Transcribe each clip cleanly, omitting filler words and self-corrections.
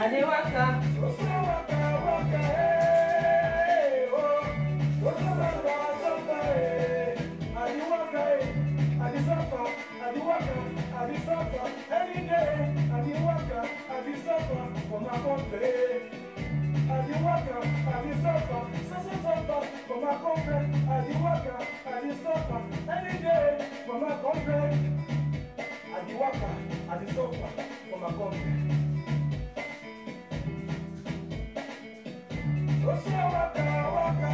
Adiwaka. Any day, Adiwaka, Adiwaka, for my country. Adiwaka, Adiwaka, suffer, for my country. Adiwaka, Adiwaka, any day, for my country. Adiwaka, Adiwaka, for my country. So waka, waka,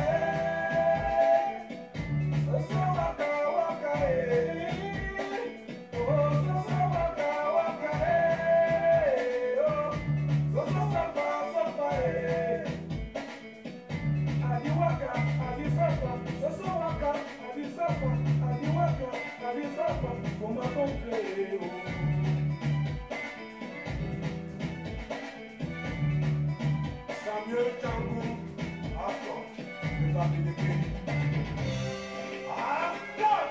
so waka, waka, Samuel Django, Astor, le papi de Kéry. Astor!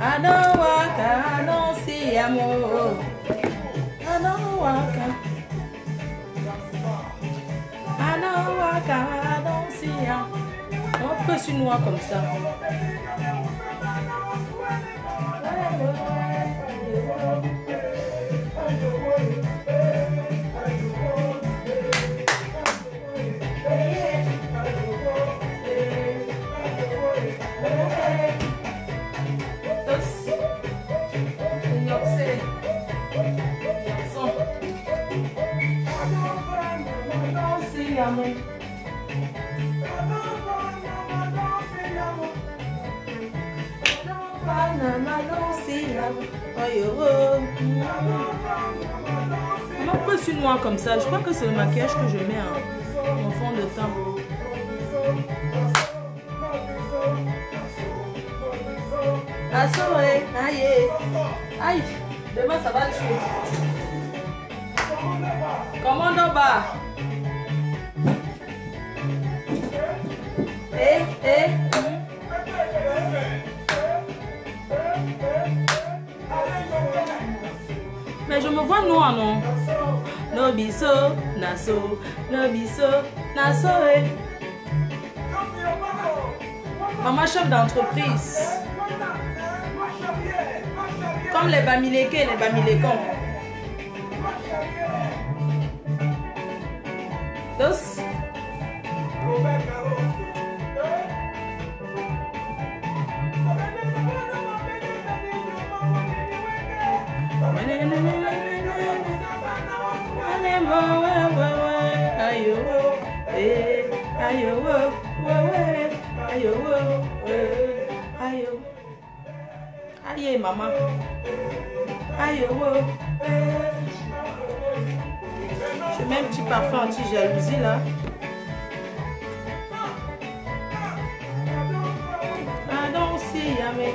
I don't walk, I don't see amor. I don't walk, I don't walk, I don't see amor. On peut sur noir comme ça. Pourquoi je suis noire comme ça? Je crois que c'est le maquillage que je mets en fond de teint. Assoé, aïe, aïe, demain ça va tuer. Commande en bas. Mais je me vois noir, non? No biso, naso, no biso, naso, Maman chef d'entreprise. Comme les bamileke, les bamilekons. Dos. Aïe, maman. Aïe, je mets un petit parfum anti-jalousie là. I don't see yummy.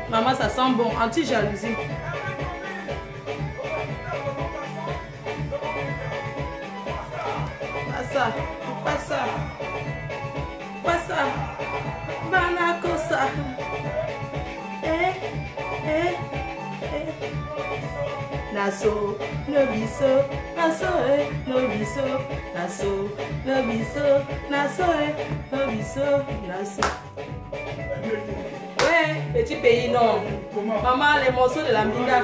Maman, ça sent bon, anti-jalousie. Pas ça. Banakosa. Naso, no biso, naso, no biso, naso, no biso, naso, no biso, naso. Ouais, petit pays non. Maman, les morceaux de la minga.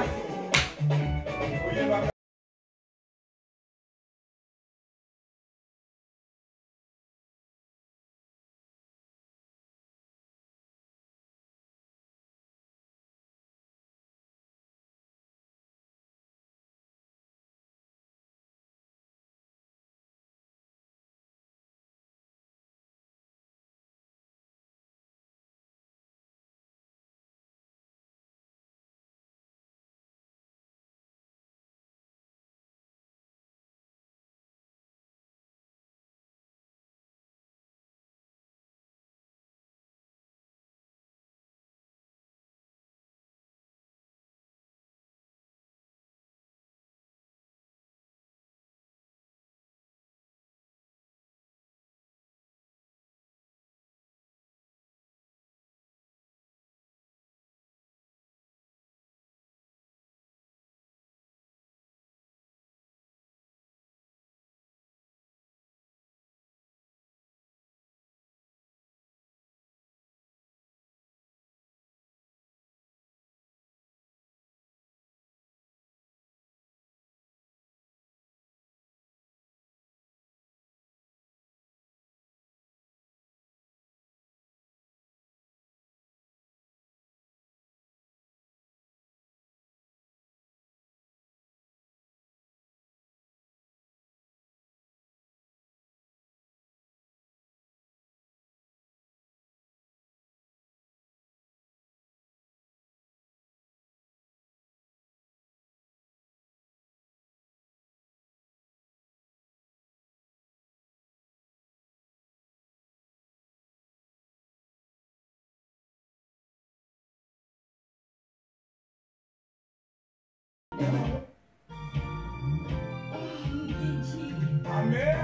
Amen.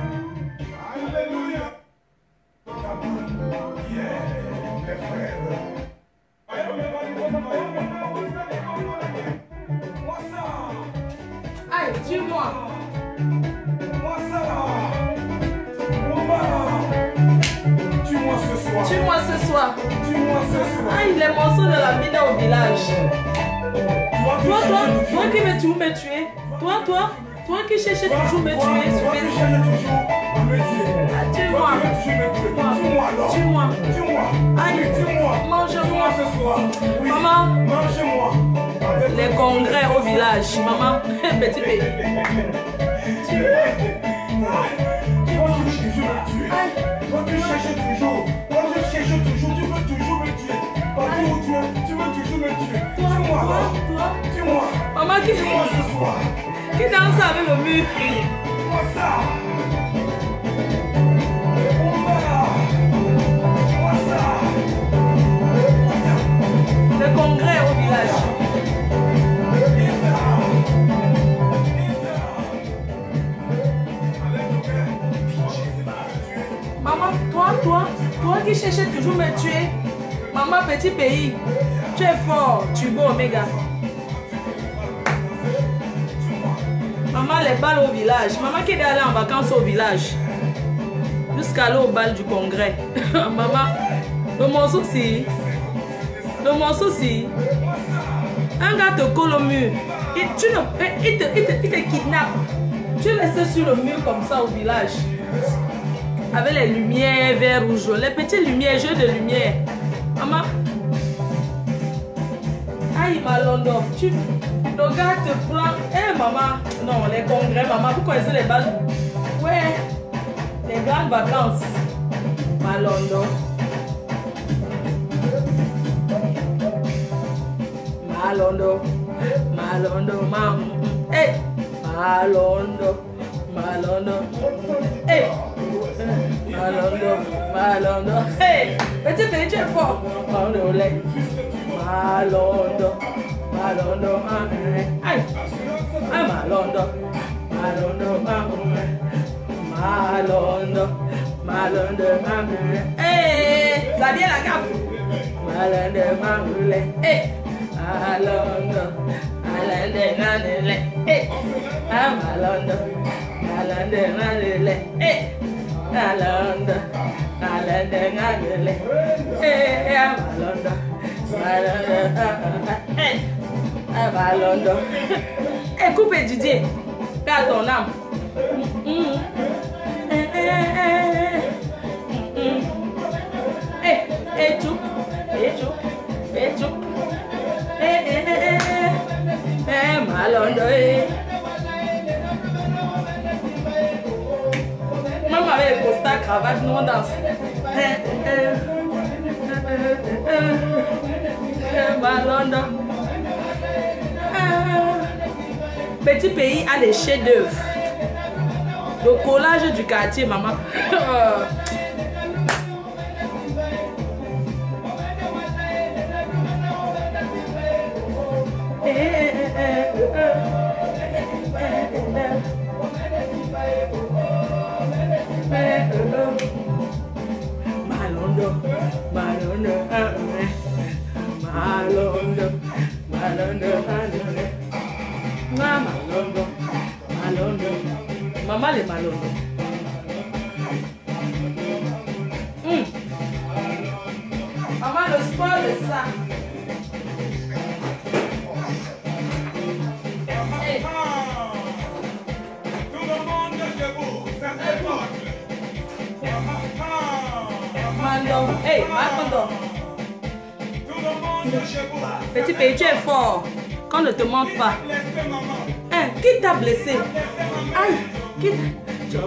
Alléluia. Yeah, mes frères. Moi ça. Aïe, tue-moi. Moi ça. Tue-moi ce soir. Tue-moi ce soir. Tue-moi ce soir. Aïe, les morceaux de la mine au village. Toi qui veux toujours me tuer. Toi qui cherches toujours me tuer. Toi qui cherches toujours à me tuer. Ah, tue-moi. Tue-moi alors. Tue-moi. Tue-moi. Aïe, Tue-moi. mange-moi. Ce soir. Oui. Maman. Mange-moi. Les congrès au village. Maman, petit pays. Toi qui cherches toujours me tuer. Toi qui cherches toujours. Tu veux toujours me tuer. Partout où tu es, tu veux toujours me tuer. Tue-moi alors. Tue-moi. Maman qui Tue-moi ce soir. danse avec le mur. Moi ça. Moi ça. Le congrès au village. Maman, toi qui cherches toujours me tuer. Maman, petit pays. Tu es fort, tu es beau, Omega. Maman, les balles au village. Maman qui est allée en vacances au village. Jusqu'à aller au bal du congrès. Maman, le morceau si. Un gars te colle au mur. Il te kidnappe. Tu es resté sur le mur comme ça au village. Avec les lumières vert, rouge, les petites lumières, jeux de lumière. Maman. Aïe, Malondo. Le gars te prend. Eh, maman. Non, les congrès, maman. Vous connaissez les balles? Ouais. Les grandes vacances. Malondo. Malondo. Hey. Malondo. Hey. Malondo. Hey. Petit petit, tu es fort. Malondo. Aïe. Malondo. Hey. Ça vient la cape. Malondo. Hey. Malondo. Hey. Malondo. Hey. Malondo. Hey, coupe Didier. Perds ton âme. Hey, chou. Malondo. Même avec le costard, cravate, nous on danse. Malondo. Petit pays a des chefs-d'œuvre. Le collage du quartier, maman. Maman les Malondo. Maman le sport de ça. Hey. Tout le monde est debout. C'est Mando. Hey, Mando. Tout le monde est debout. Petit pays, tu es fort. Qu'on ne te manque pas. Hein, qui t'a blessé? Aïe, qui t'a...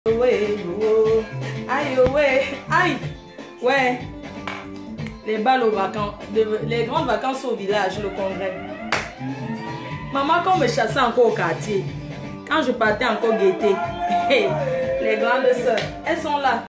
Ouais, oh, aïe, ouais, aïe, ouais. Les balles aux vacances, les grandes vacances au village, le congrès. Maman, quand on me chassait encore au quartier, quand je partais encore guetter, les grandes sœurs, elles sont là.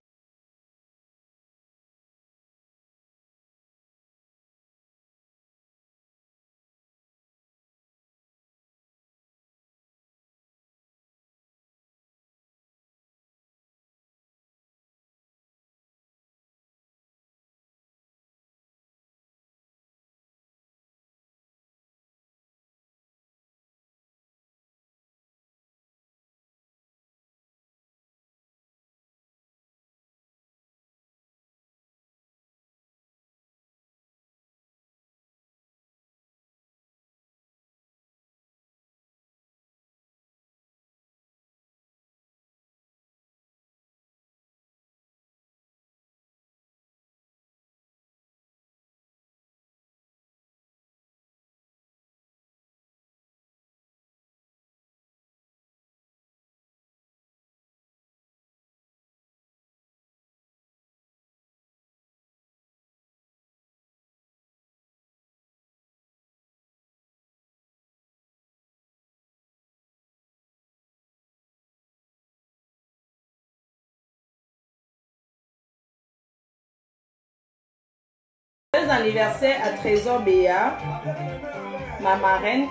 Joyeux anniversaire à Trésor Béa, ma marraine.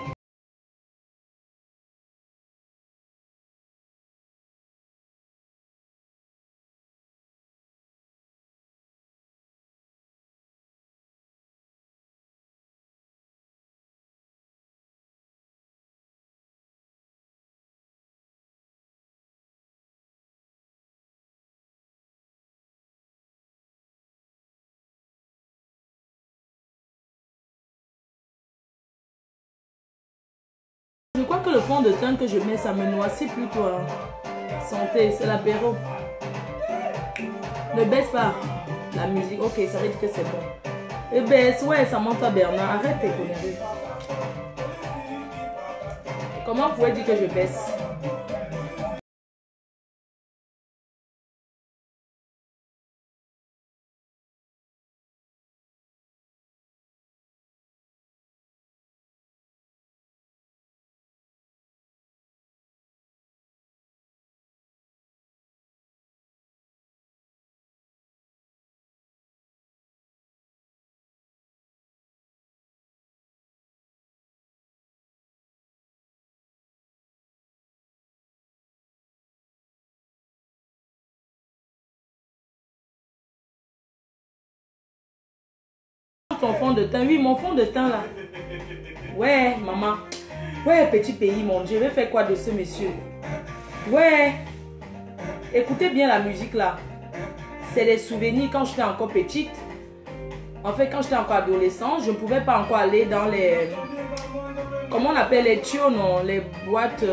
Je crois que le fond de teint que je mets, ça me noircit plutôt. Hein. Santé, c'est l'apéro. Ne baisse pas la musique. Ok, ça veut dire que c'est bon. Et baisse, ouais, ça monte à Bernard. Arrête tes conneries. Comment vous pouvez dire que je baisse? Ton fond de teint, oui, mon fond de teint là. Ouais, maman. Ouais, petit pays, mon Dieu, je vais faire quoi de ce monsieur? Ouais. Écoutez bien la musique là. C'est des souvenirs quand j'étais encore petite. En fait, quand j'étais encore adolescente, je ne pouvais pas encore aller dans les... Comment on appelle les tuyaux, non? Les boîtes.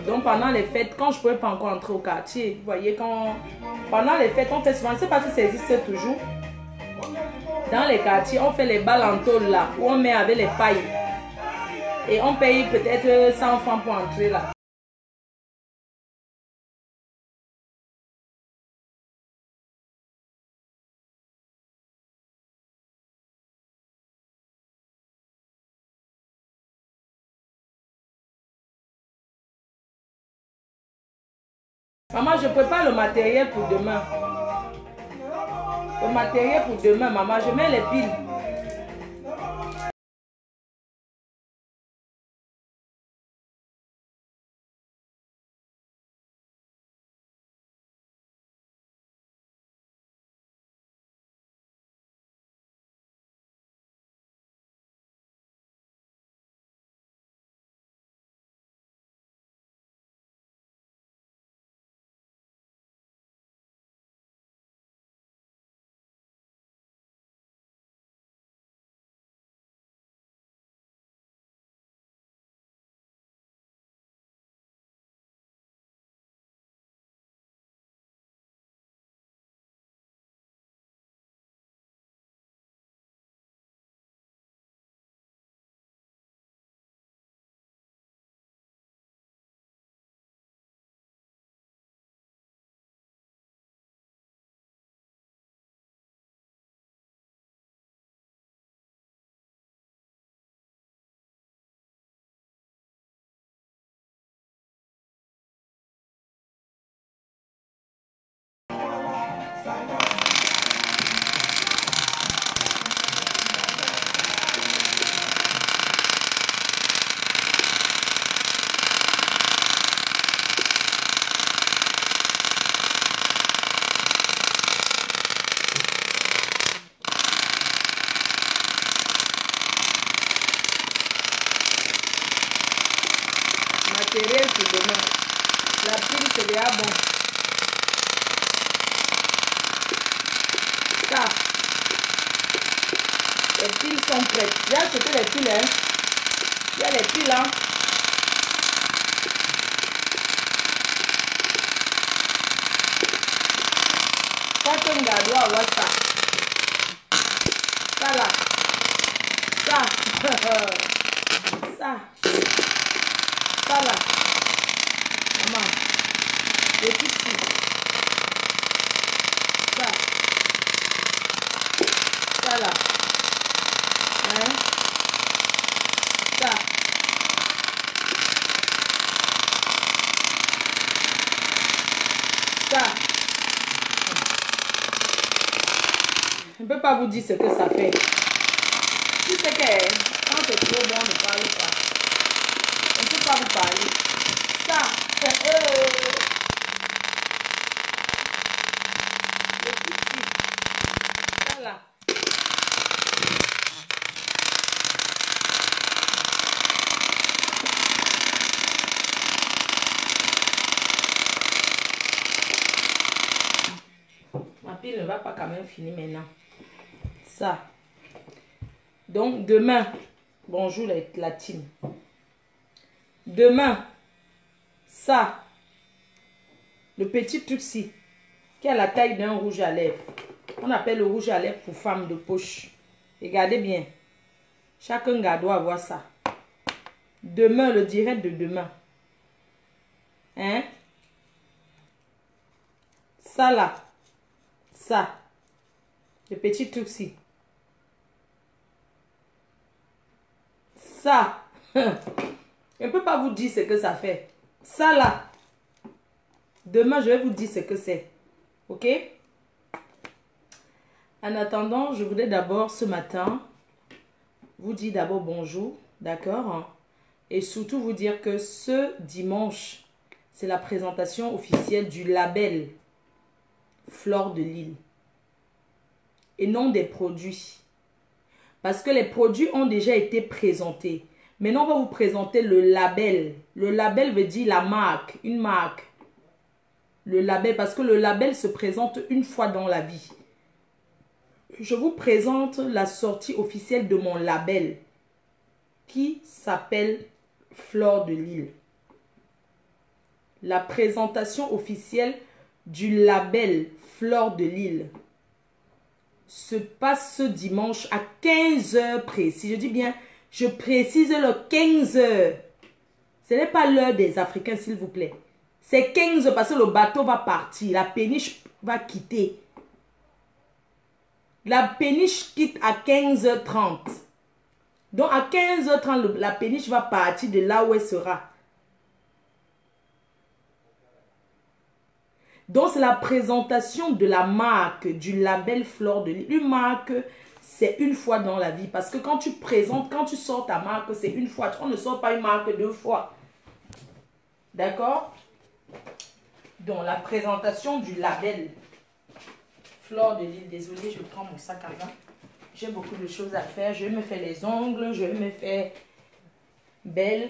Donc pendant les fêtes, quand je ne pouvais pas encore entrer au quartier, vous voyez, quand... Pendant les fêtes, on fait souvent, je ne sais pas si ça existe toujours. Dans les quartiers, on fait les balles en tôle là, où on met avec les pailles. Et on paye peut-être 100 francs pour entrer là. Maman, je prépare le matériel pour demain. Le matériel pour demain, maman, je mets les piles. c'est demain. La pile, c'est déjà bon. Ça. Les piles sont prêtes. J'ai acheté les piles, hein. Il y a les piles, hein. Chacun doit avoir ça. Ça là. Ça. Ça. Ça là. Maman. Les petits. Ça. Ça là. Hein? Ça. Ça. Je ne peux pas vous dire ce que ça fait. Tu sais que quand c'est trop bon, on ne parle pas. On ne peut pas vous parler. Ça. Le petit. Ça là. Ma pile ne va pas quand même finir maintenant. Ça. Donc, demain, bonjour la team. Demain, ça, le petit tuxi qui a la taille d'un rouge à lèvres. On appelle le rouge à lèvres pour femme de poche. Regardez bien. Chacun doit avoir ça. Demain, le direct de demain. Hein? Ça là. Ça. Le petit tuxi. Ça. Je ne peux pas vous dire ce que ça fait. Ça là. Demain, je vais vous dire ce que c'est. Ok? En attendant, je voudrais d'abord ce matin vous dire d'abord bonjour. D'accord? Et surtout vous dire que ce dimanche, c'est la présentation officielle du label Fleur de Lille. Et non des produits. Parce que les produits ont déjà été présentés. Maintenant, on va vous présenter le label. Le label veut dire la marque, une marque. Le label, parce que le label se présente une fois dans la vie. Je vous présente la sortie officielle de mon label qui s'appelle Fleur de Lille. La présentation officielle du label Fleur de Lille se passe ce dimanche à 15 h précis. Je dis bien, je précise le 15 h. Ce n'est pas l'heure des Africains, s'il vous plaît. C'est 15 h parce que le bateau va partir. La péniche va quitter. La péniche quitte à 15 h 30. Donc à 15 h 30, la péniche va partir de là où elle sera. Donc, c'est la présentation de la marque, du label Fleur de Lille. Une marque, c'est une fois dans la vie. Parce que quand tu présentes, quand tu sors ta marque, c'est une fois. On ne sort pas une marque deux fois. D'accord? Donc, la présentation du label Fleur de Lille. Désolée, je prends mon sac à main. J'ai beaucoup de choses à faire. Je vais me faire les ongles. Je vais me faire belle.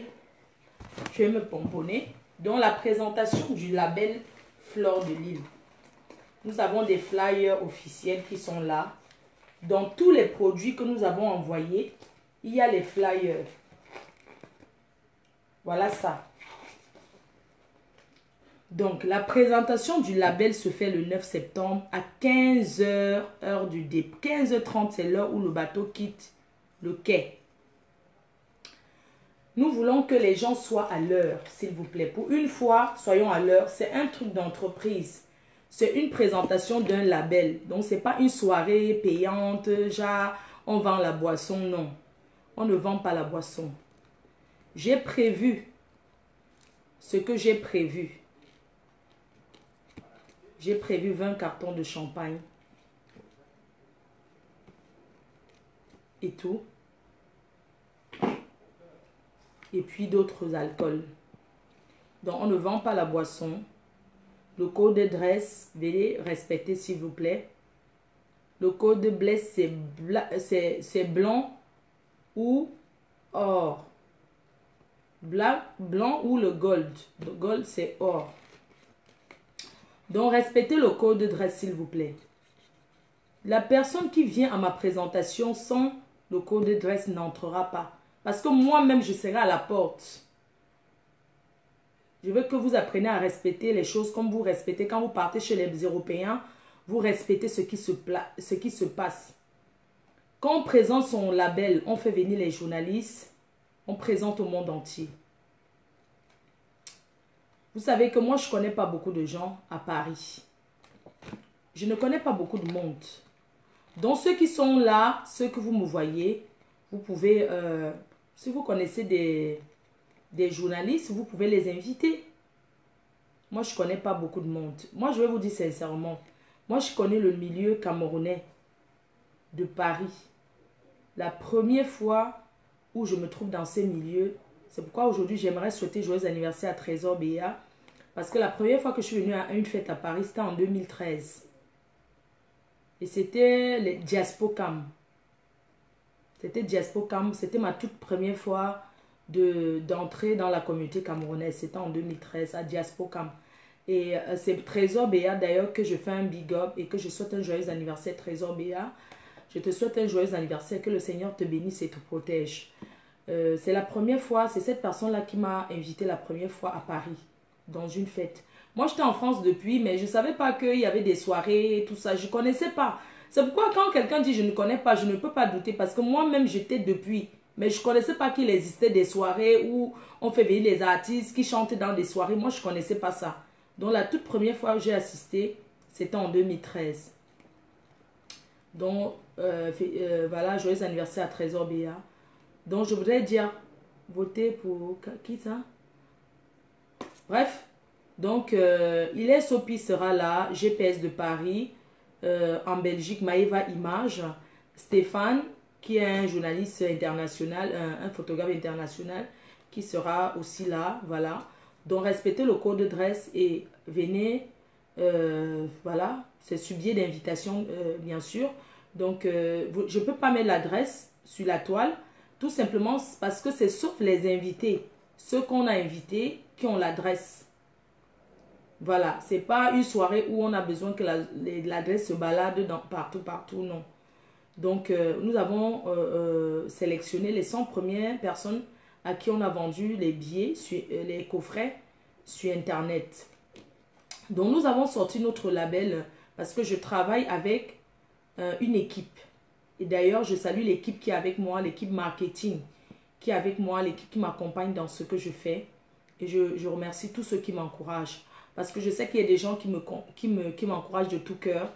Je vais me pomponner. Donc, la présentation du label Fleur de Lille. Nous avons des flyers officiels qui sont là. Dans tous les produits que nous avons envoyés, il y a les flyers. Voilà ça. Donc, la présentation du label se fait le 9 septembre à 15 h, heure du départ. 15 h 30, c'est l'heure où le bateau quitte le quai. Nous voulons que les gens soient à l'heure, s'il vous plaît. Pour une fois, soyons à l'heure. C'est un truc d'entreprise. C'est une présentation d'un label. Donc, ce n'est pas une soirée payante, genre, on vend la boisson. Non, on ne vend pas la boisson. J'ai prévu ce que j'ai prévu. J'ai prévu 20 cartons de champagne. Et tout. Et puis d'autres alcools. Donc, on ne vend pas la boisson. Le code d'adresse, veuillez respecter s'il vous plaît. Le code de blesse, c'est blanc ou or. blanc ou le gold. Le gold, c'est or. Donc, respectez le code de dress, s'il vous plaît. La personne qui vient à ma présentation sans le code de dress n'entrera pas. Parce que moi-même, je serai à la porte. Je veux que vous appreniez à respecter les choses comme vous respectez. Quand vous partez chez les Européens, vous respectez ce qui se passe. Quand on présente son label, on fait venir les journalistes, on présente au monde entier. Vous savez que moi, je ne connais pas beaucoup de gens à Paris. Je ne connais pas beaucoup de monde. Donc, ceux qui sont là, ceux que vous me voyez, vous pouvez, si vous connaissez des journalistes, vous pouvez les inviter. Moi, je ne connais pas beaucoup de monde. Moi, je vais vous dire sincèrement, moi, je connais le milieu camerounais de Paris. La première fois où je me trouve dans ces milieux, c'est pourquoi aujourd'hui, j'aimerais souhaiter joyeux anniversaire à Trésor Béa. Parce que la première fois que je suis venue à une fête à Paris, c'était en 2013. Et c'était les Diaspocam. C'était Diaspocam. C'était ma toute première fois d'entrer dans la communauté camerounaise. C'était en 2013 à Diaspocam. Et c'est Trésor Béa d'ailleurs que je fais un big up et que je souhaite un joyeux anniversaire Trésor Béa. Je te souhaite un joyeux anniversaire, que le Seigneur te bénisse et te protège. C'est la première fois, c'est cette personne-là qui m'a invité la première fois à Paris, dans une fête. Moi, j'étais en France depuis, mais je ne savais pas qu'il y avait des soirées, tout ça. Je ne connaissais pas. C'est pourquoi quand quelqu'un dit je ne connais pas, je ne peux pas douter. Parce que moi-même, j'étais depuis. Mais je ne connaissais pas qu'il existait des soirées où on fait venir les artistes qui chantent dans des soirées. Moi, je ne connaissais pas ça. Donc, la toute première fois où j'ai assisté, c'était en 2013. Donc, voilà, joyeux anniversaire à Trésor Béa. Donc, je voudrais dire, votez pour qui ça? Bref, donc, Hilaire Sopi sera là, GPS de Paris, en Belgique, Maëva Image, Stéphane, qui est un journaliste international, un photographe international, qui sera aussi là, voilà. Donc, respectez le code de dress et venez, voilà, c'est sous biais d'invitation, bien sûr. Donc, je ne peux pas mettre l'adresse sur la toile, tout simplement parce que c'est sauf les invités, ceux qu'on a invités, qui ont l'adresse. Voilà, c'est pas une soirée où on a besoin que l'adresse se balade partout, non. Donc, nous avons sélectionné les 100 premières personnes à qui on a vendu les billets, les coffrets sur Internet. Donc, nous avons sorti notre label parce que je travaille avec une équipe. Et d'ailleurs, je salue l'équipe qui est avec moi, l'équipe marketing qui est avec moi, l'équipe qui m'accompagne dans ce que je fais. Et je remercie tous ceux qui m'encouragent. Parce que je sais qu'il y a des gens qui m'encouragent de tout cœur.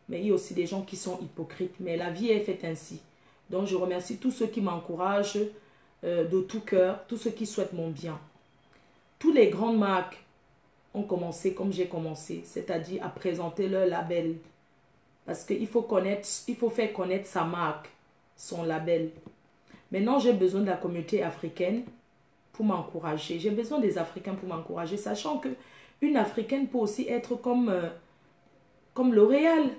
Mais il y a aussi des gens qui sont hypocrites. Mais la vie est faite ainsi. Donc je remercie tous ceux qui m'encouragent de tout cœur. Tous ceux qui souhaitent mon bien. Toutes les grandes marques ont commencé comme j'ai commencé. C'est-à-dire à présenter leur label. Parce qu'il faut faire connaître sa marque, son label. Maintenant, j'ai besoin de la communauté africaine pour m'encourager. J'ai besoin des Africains pour m'encourager. Sachant que une Africaine peut aussi être comme L'Oréal.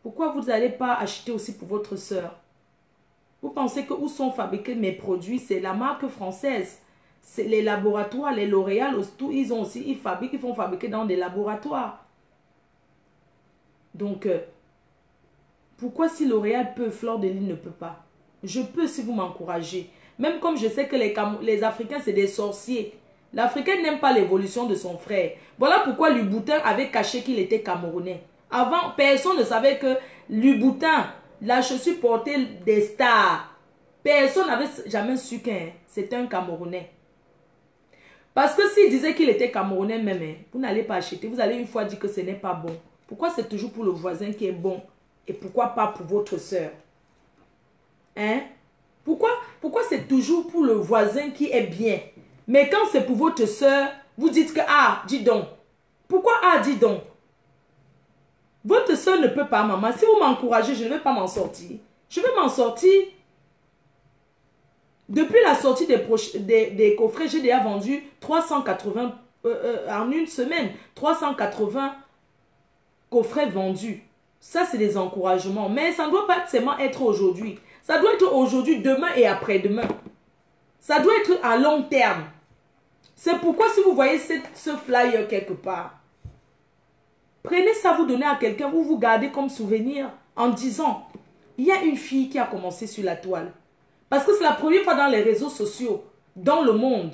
Pourquoi vous n'allez pas acheter aussi pour votre sœur? Vous pensez que où sont fabriqués mes produits? C'est la marque française. C'est les laboratoires, les L'Oréal, ils font fabriquer dans des laboratoires. Donc, pourquoi si L'Oréal peut, Fleur de Lys ne peut pas? Je peux si vous m'encouragez. Même comme je sais que les Africains, c'est des sorciers. L'Africain n'aime pas l'évolution de son frère. Voilà pourquoi Louboutin avait caché qu'il était camerounais. Avant, personne ne savait que Louboutin, la chaussure portée des stars, personne n'avait jamais su qu'un c'était un Camerounais. Parce que s'il disait qu'il était Camerounais même, vous n'allez pas acheter. Vous allez une fois dire que ce n'est pas bon. Pourquoi c'est toujours pour le voisin qui est bon? Et pourquoi pas pour votre soeur? Hein? Pourquoi c'est toujours pour le voisin qui est bien? Mais quand c'est pour votre soeur, vous dites que, ah, dis donc. Pourquoi, ah, dis donc? Votre soeur ne peut pas, maman. Si vous m'encouragez, je ne vais pas m'en sortir. Je vais m'en sortir. Depuis la sortie des coffrets, j'ai déjà vendu 380 en une semaine. 380 coffrets vendus. Ça, c'est des encouragements. Mais ça ne doit pas seulement être aujourd'hui. Ça doit être aujourd'hui, demain et après-demain. Ça doit être à long terme. C'est pourquoi si vous voyez ce flyer quelque part, prenez ça, vous donnez à quelqu'un, vous gardez comme souvenir en disant, il y a une fille qui a commencé sur la toile. Parce que c'est la première fois dans les réseaux sociaux, dans le monde,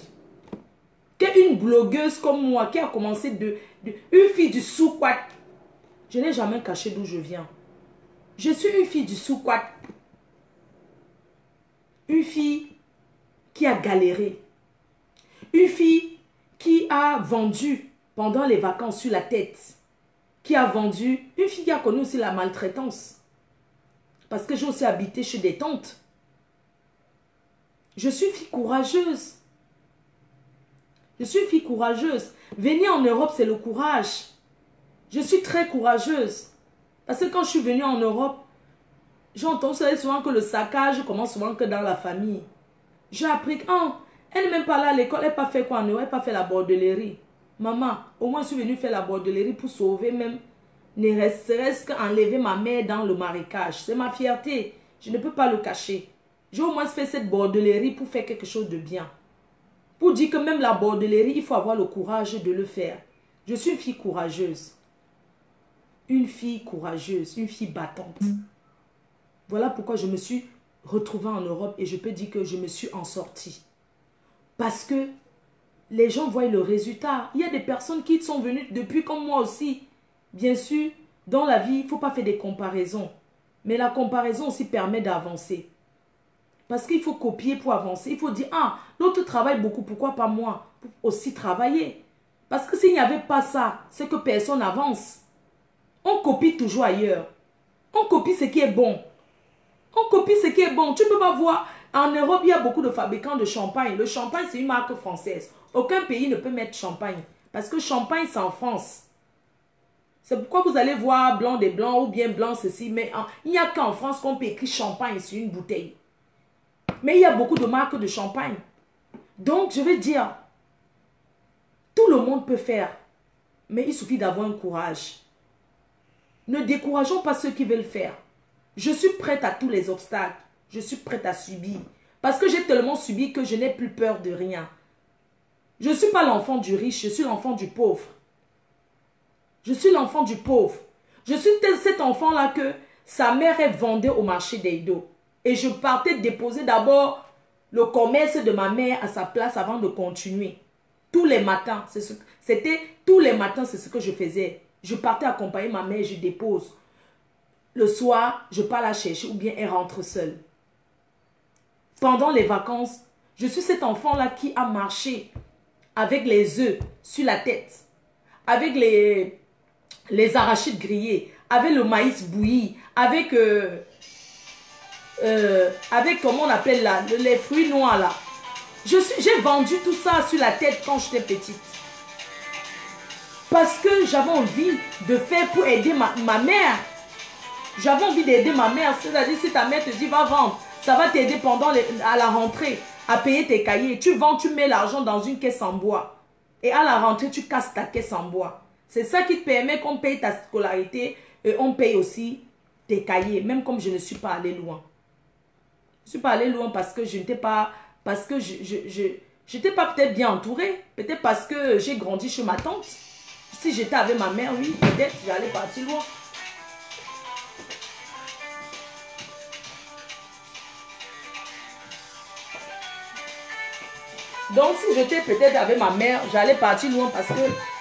qu'une blogueuse comme moi qui a commencé une fille du Soukwat. Je n'ai jamais caché d'où je viens. Je suis une fille du Soukwat. Une fille qui a galéré. Une fille qui a vendu pendant les vacances sur la tête. Qui a vendu. Une fille qui a connu aussi la maltraitance. Parce que j'ai aussi habité chez des tantes. Je suis une fille courageuse. Je suis une fille courageuse. Venir en Europe, c'est le courage. Je suis très courageuse. Parce que quand je suis venue en Europe, j'entends souvent que le saccage commence souvent que dans la famille. J'ai appris que elle n'est même pas là à l'école. Elle n'a pas fait quoi en Europe? Elle n'a pas fait la bordellerie. Maman, au moins je suis venue faire la bordellerie pour sauver même, ne reste qu'enlever ma mère dans le marécage. C'est ma fierté. Je ne peux pas le cacher. J'ai au moins fait cette bordellerie pour faire quelque chose de bien. Pour dire que même la bordellerie, il faut avoir le courage de le faire. Je suis une fille courageuse. Une fille courageuse, une fille battante. Voilà pourquoi je me suis retrouvée en Europe et je peux dire que je me suis en sortie. Parce que les gens voient le résultat. Il y a des personnes qui sont venues depuis comme moi aussi. Bien sûr, dans la vie, il ne faut pas faire des comparaisons. Mais la comparaison aussi permet d'avancer. Parce qu'il faut copier pour avancer. Il faut dire, l'autre travaille beaucoup, pourquoi pas moi? Pour aussi travailler. Parce que s'il n'y avait pas ça, c'est que personne n'avance. On copie toujours ailleurs. On copie ce qui est bon. On copie ce qui est bon. Tu ne peux pas voir. En Europe, il y a beaucoup de fabricants de champagne. Le champagne, c'est une marque française. Aucun pays ne peut mettre champagne. Parce que champagne, c'est en France. C'est pourquoi vous allez voir blanc des blancs ou bien blanc ceci. Mais il n'y a qu'en France qu'on peut écrire champagne sur une bouteille. Mais il y a beaucoup de marques de champagne. Donc, je vais dire, tout le monde peut faire. Mais il suffit d'avoir un courage. Ne décourageons pas ceux qui veulent faire. Je suis prête à tous les obstacles. Je suis prête à subir. Parce que j'ai tellement subi que je n'ai plus peur de rien. Je ne suis pas l'enfant du riche, je suis l'enfant du pauvre. Je suis l'enfant du pauvre. Je suis cet enfant-là que sa mère est vendue au marché d'Edo. Et je partais déposer d'abord le commerce de ma mère à sa place avant de continuer. Tous les matins, c'était tous les matins, c'est ce que je faisais. Je partais accompagner ma mère, je dépose. Le soir, je pars la chercher ou bien elle rentre seule. Pendant les vacances, je suis cet enfant-là qui a marché avec les œufs sur la tête, avec les arachides grillés, avec le maïs bouilli, avec comment on appelle là, les fruits noirs là. J'ai vendu tout ça sur la tête quand j'étais petite. Parce que j'avais envie de faire pour aider ma mère. J'avais envie d'aider ma mère. C'est-à-dire si ta mère te dit va vendre, ça va t'aider à la rentrée à payer tes cahiers. Tu vends, tu mets l'argent dans une caisse en bois. Et à la rentrée, tu casses ta caisse en bois. C'est ça qui te permet qu'on paye ta scolarité et on paye aussi tes cahiers. Même comme je ne suis pas allée loin. Je ne suis pas allée loin parce que je n'étais pas... Parce que je n'étais pas peut-être bien entourée. Peut-être parce que j'ai grandi chez ma tante. Si j'étais avec ma mère, oui, peut-être j'allais partir loin. Donc, si j'étais peut-être avec ma mère, j'allais partir loin parce que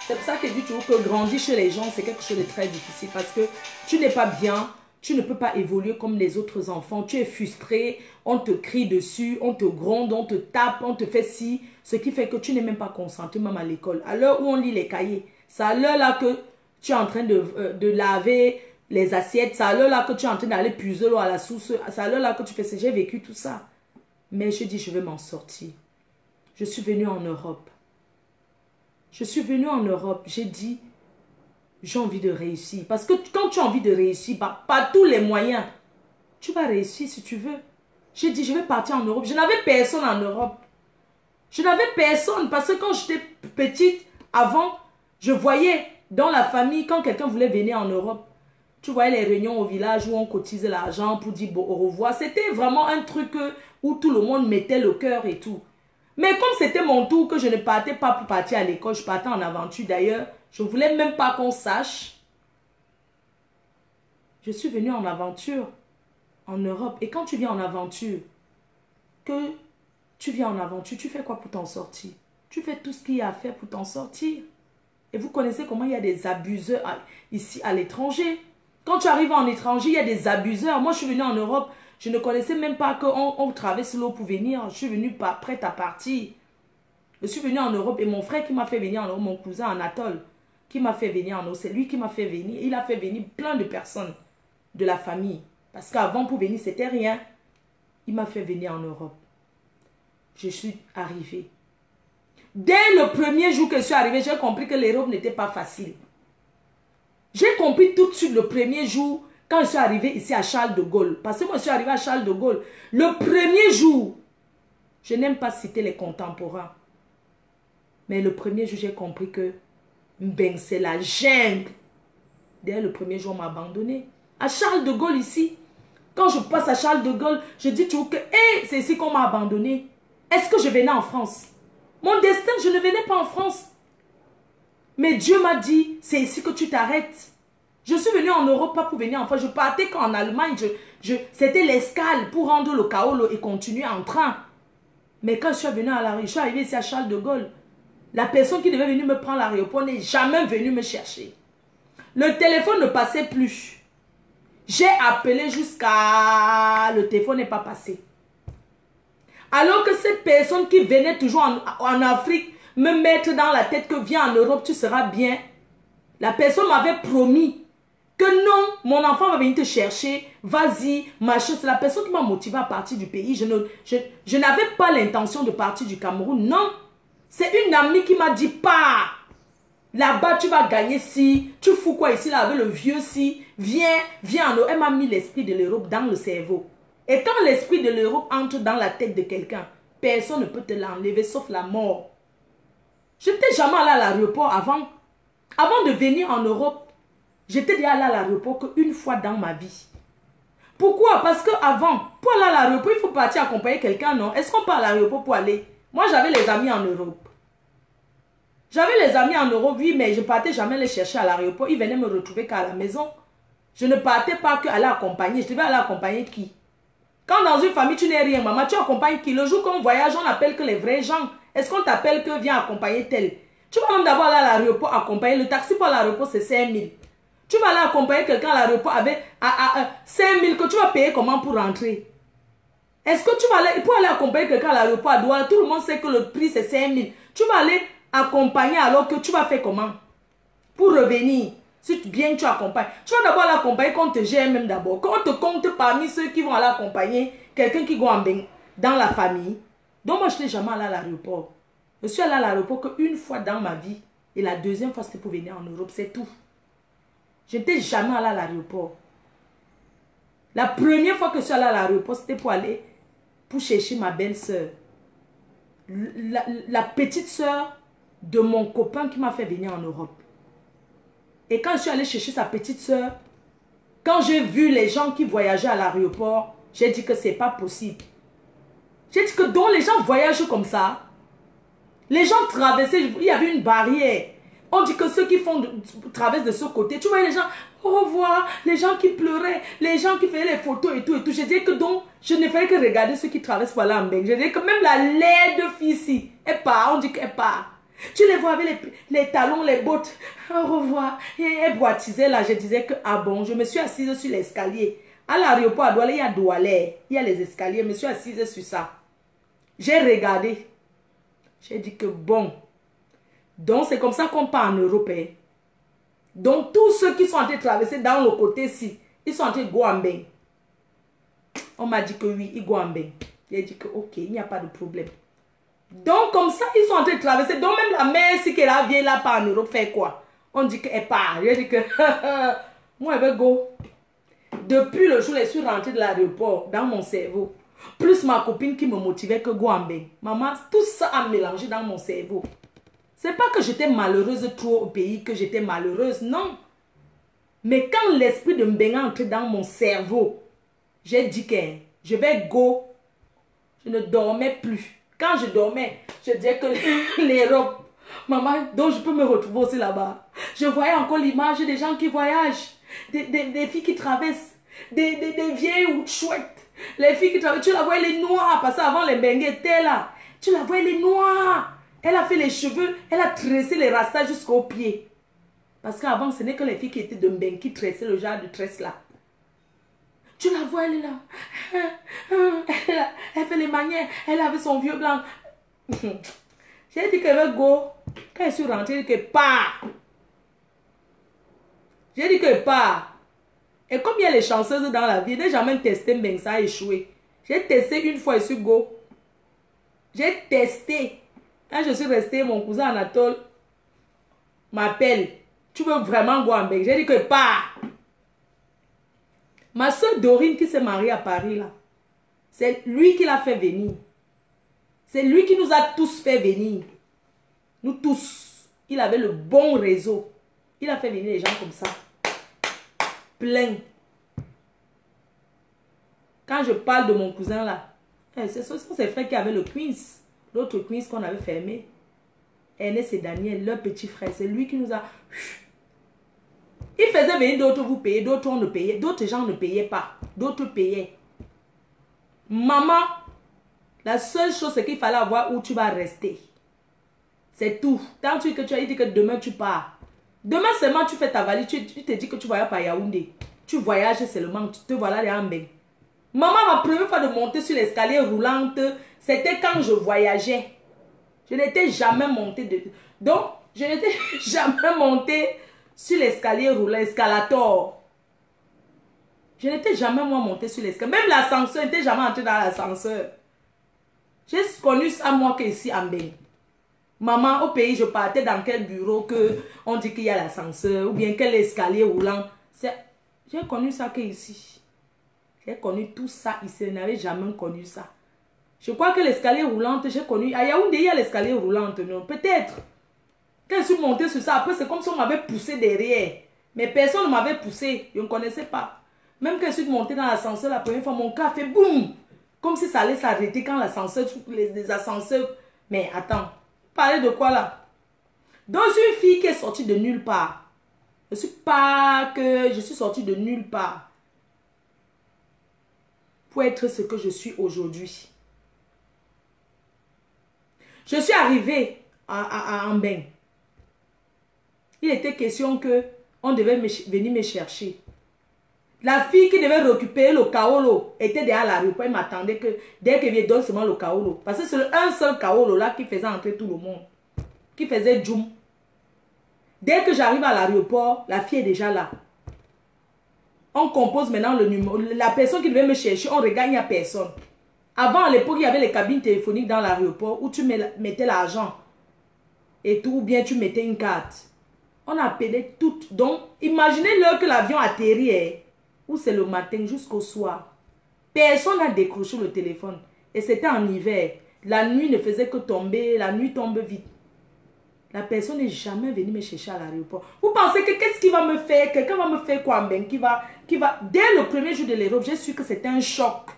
c'est pour ça que je dis toujours que grandir chez les gens, c'est quelque chose de très difficile parce que tu n'es pas bien, tu ne peux pas évoluer comme les autres enfants. Tu es frustré, on te crie dessus, on te gronde, on te tape, on te fait ci, ce qui fait que tu n'es même pas concentré même à l'école. À l'heure où on lit les cahiers, c'est à l'heure là que tu es en train de laver les assiettes, c'est à l'heure là que tu es en train d'aller puiser l'eau à la source, c'est à l'heure là que tu fais ça. J'ai vécu tout ça. Mais je dis, je vais m'en sortir. Je suis venue en Europe. Je suis venue en Europe. J'ai dit, j'ai envie de réussir. Parce que quand tu as envie de réussir, par tous les moyens, tu vas réussir si tu veux. J'ai dit, je vais partir en Europe. Je n'avais personne en Europe. Je n'avais personne parce que quand j'étais petite, avant, je voyais dans la famille, quand quelqu'un voulait venir en Europe, tu voyais les réunions au village où on cotisait l'argent pour dire bon, au revoir. C'était vraiment un truc où tout le monde mettait le cœur et tout. Mais comme c'était mon tour, que je ne partais pas pour partir à l'école, je partais en aventure d'ailleurs. Je ne voulais même pas qu'on sache. Je suis venue en aventure en Europe. Et quand tu viens en aventure, tu fais quoi pour t'en sortir? Tu fais tout ce qu'il y a à faire pour t'en sortir. Et vous connaissez comment il y a des abuseurs ici à l'étranger. Quand tu arrives en étranger, il y a des abuseurs. Moi, je suis venue en Europe. Je ne connaissais même pas qu'on traverse l'eau pour venir. Je suis venue prête à partir. Je suis venue en Europe et mon frère qui m'a fait venir en Europe, mon cousin Anatole, qui m'a fait venir en Europe, c'est lui qui m'a fait venir. Il a fait venir plein de personnes de la famille. Parce qu'avant, pour venir, c'était rien. Il m'a fait venir en Europe. Je suis arrivée. Dès le premier jour que je suis arrivée, j'ai compris que l'Europe n'était pas facile. J'ai compris tout de suite le premier jour quand je suis arrivée ici à Charles de Gaulle. Parce que moi, je suis arrivée à Charles de Gaulle. Le premier jour, je n'aime pas citer les contemporains. Mais le premier jour, j'ai compris que c'est la jungle. Dès le premier jour, on m'a abandonné. À Charles de Gaulle ici, quand je passe à Charles de Gaulle, je dis toujours que hey, c'est ici qu'on m'a abandonné. Est-ce que je venais en France? Mon destin, je ne venais pas en France. Mais Dieu m'a dit, c'est ici que tu t'arrêtes. Je suis venue en Europe, pas pour venir en France. Je partais qu'en Allemagne, c'était l'escale pour rendre le Kaolo et continuer en train. Mais quand je suis venue je suis arrivée ici à Charles de Gaulle, la personne qui devait venir me prendre à l'aéroport n'est jamais venue me chercher. Le téléphone ne passait plus. J'ai appelé jusqu'à... Le téléphone n'est pas passé. Alors que cette personne qui venait toujours en Afrique me mettre dans la tête que viens en Europe, tu seras bien. La personne m'avait promis que non, mon enfant va venir te chercher, vas-y, machin. C'est la personne qui m'a motivé à partir du pays. Je n'avais pas l'intention de partir du Cameroun, non. C'est une amie qui m'a dit, pars. Là-bas, tu vas gagner si. Tu fous quoi ici, là, avec le vieux si. Viens en Europe. Elle m'a mis l'esprit de l'Europe dans le cerveau. Et quand l'esprit de l'Europe entre dans la tête de quelqu'un, personne ne peut te l'enlever sauf la mort. Je n'étais jamais allé à l'aéroport avant. Avant de venir en Europe, j'étais déjà allé à l'aéroport qu'une fois dans ma vie. Pourquoi? Parce qu'avant, pour aller à l'aéroport, il faut partir accompagner quelqu'un, non? Est-ce qu'on part à l'aéroport pour aller? Moi, j'avais les amis en Europe. J'avais les amis en Europe, oui, mais je ne partais jamais les chercher à l'aéroport. Ils venaient me retrouver qu'à la maison. Je ne partais pas qu'aller accompagner. Je devais aller accompagner qui? Quand dans une famille, tu n'es rien, maman, tu accompagnes qui? Le jour qu'on voyage, on appelle que les vrais gens. Est-ce qu'on t'appelle que viens accompagner tel? Tu vas même d'abord aller à l'aéroport accompagner. Le taxi pour l'aéroport, c'est 5 000. Tu vas aller accompagner quelqu'un à l'aéroport avec 5 000 que tu vas payer comment pour rentrer? Est-ce que tu vas aller, pour aller accompagner quelqu'un à l'aéroport à Douala, tout le monde sait que le prix c'est 5 000. Tu vas aller accompagner alors que tu vas faire comment? Pour revenir. Si bien tu accompagnes. Tu vas d'abord l'accompagner qu'on te gère même d'abord. Qu'on te compte parmi ceux qui vont aller accompagner quelqu'un qui va dans la famille. Donc moi je n'étais jamais allé à l'aéroport. Je suis allé à l'aéroport qu'une fois dans ma vie. Et la deuxième fois c'était pour venir en Europe. C'est tout. Je n'étais jamais allé à l'aéroport. La première fois que je suis allé à l'aéroport c'était pour chercher ma belle-sœur. La petite sœur de mon copain qui m'a fait venir en Europe. Et quand je suis allée chercher sa petite sœur, quand j'ai vu les gens qui voyageaient à l'aéroport, j'ai dit que c'est pas possible. J'ai dit que donc les gens voyagent comme ça. Les gens traversaient, il y avait une barrière. On dit que ceux qui traversent de ce côté, tu vois les gens, au revoir, les gens qui pleuraient, les gens qui faisaient les photos et tout et tout. Je dis que donc, je ne fais que regarder ceux qui traversent par là en Belgique. Je dis que même la laide fille ici, elle part, on dit qu'elle part. Tu les vois avec les talons, les bottes. Au revoir. Et elle boitisait là. Je disais que, ah bon, je me suis assise sur l'escalier. À l'aéroport à Douala, il y a Douala. Il y a les escaliers. Je me suis assise sur ça. J'ai regardé. J'ai dit que bon. Donc, c'est comme ça qu'on part en Europe. Hein. Donc, tous ceux qui sont en train de traverser dans le côté-ci, ils sont en train de go en bain. On m'a dit que oui, ils go en bain. J'ai dit que ok, il n'y a pas de problème. Donc, comme ça, ils sont en train de traverser. Donc, même la mère, si qu'elle vient là, pas en Europe, fait quoi? On dit qu'elle part. Je dis que, moi, elle veut go. Depuis le jour où je suis rentrée de l'aéroport, dans mon cerveau, plus ma copine qui me motivait que go en bain. Maman, tout ça a mélangé dans mon cerveau. C'est pas que j'étais malheureuse trop au pays, que j'étais malheureuse, non. Mais quand l'esprit de Mbenga est entré dans mon cerveau, j'ai dit que je vais go. Je ne dormais plus. Quand je dormais, Je disais que les robes, maman, donc je peux me retrouver aussi là-bas. Je voyais encore l'image des gens qui voyagent, des filles qui traversent, des vieilles ou chouettes. Les filles qui traversent, tu la vois, elle est noire, parce qu'avant les bengues étaient là. Tu la vois, elle est noire. Elle a fait les cheveux, elle a tressé les rastas jusqu'aux pieds. Parce qu'avant, ce n'est que les filles qui étaient de Mbengue qui tressaient le genre de tresse là. Tu la vois, elle est là. Elle fait les manières. Elle avait son vieux blanc. J'ai dit qu'elle va go. Quand je suis rentrée, j'ai dit qu'elle part. J'ai dit qu'elle part. Et comme il y a les chanceuses dans la vie, je n'ai jamais testé Mbengue, ça a échoué. J'ai testé une fois et je suis go. J'ai testé. Quand je suis restée, mon cousin Anatole m'appelle. Tu veux vraiment go en Mbengue? J'ai dit que pas. Ma soeur Dorine qui s'est mariée à Paris là, c'est lui qui l'a fait venir. C'est lui qui nous a tous fait venir. Nous tous. Il avait le bon réseau. Il a fait venir les gens comme ça. Plein. Quand je parle de mon cousin là, ce sont ses frères qui avaient le Queens. L'autre Queens qu'on avait fermé. Ernest et Daniel, leur petit frère. C'est lui qui nous a... Il faisait venir d'autres vous payer, d'autres on ne payait, d'autres gens ne payaient pas, d'autres payaient. Maman, la seule chose c'est qu'il fallait avoir où tu vas rester. C'est tout. Tant que tu as dit que demain tu pars. Demain seulement tu fais ta valise, tu te dis que tu voyages par Yaoundé. Tu voyages seulement, tu te voilà les Mbengue. Maman, ma première fois de monter sur l'escalier roulante, c'était quand je voyageais. Je n'étais jamais montée de... Donc, je n'étais jamais montée sur l'escalier roulant, escalator. Je n'étais jamais moi montée sur l'escalier. Même l'ascenseur, je n'étais jamais entrée dans l'ascenseur. J'ai connu ça moi qu'ici à Mbengue. Maman, au pays, je partais dans quel bureau que on dit qu'il y a l'ascenseur ou bien quel escalier roulant. J'ai connu ça qu'ici. J'ai connu tout ça ici. Je n'avais jamais connu ça. Je crois que l'escalier roulant, j'ai connu. À Yaoundé, il y a l'escalier roulant, non? Peut-être. Quand je suis montée sur ça, après, c'est comme si on m'avait poussé derrière. Mais personne ne m'avait poussé. Je ne connaissais pas. Même quand je suis montée dans l'ascenseur la première fois, mon cœur fait boum. Comme si ça allait s'arrêter quand l'ascenseur, les ascenseurs. Mais attends, parler de quoi là? Donc, une fille qui est sortie de nulle part. Je suis sortie de nulle part. Pour être ce que je suis aujourd'hui. Je suis arrivée à Mbengue. Il était question que on devait venir me chercher. La fille qui devait récupérer le kaolo était derrière l'aéroport. Elle m'attendait que dès que je donne seulement le kaolo. Parce que c'est un seul kaolo là qui faisait entrer tout le monde. Qui faisait djoum. Dès que j'arrive à l'aéroport, la fille est déjà là. On compose maintenant le numéro. La personne qui devait me chercher, on regarde, il n'y a personne. Avant, à l'époque, il y avait les cabines téléphoniques dans l'aéroport où tu mettais l'argent. Et tout, ou bien tu mettais une carte. On appelait toutes. Donc, imaginez l'heure que l'avion atterrit. Où c'est le matin jusqu'au soir. Personne n'a décroché le téléphone. Et c'était en hiver. La nuit ne faisait que tomber. La nuit tombe vite. La personne n'est jamais venue me chercher à l'aéroport. Vous pensez que qu'est-ce qu'il va me faire? Quelqu'un va me faire quoi? Qui va... Dès le premier jour de l'Europe, j'ai su que c'était un choc.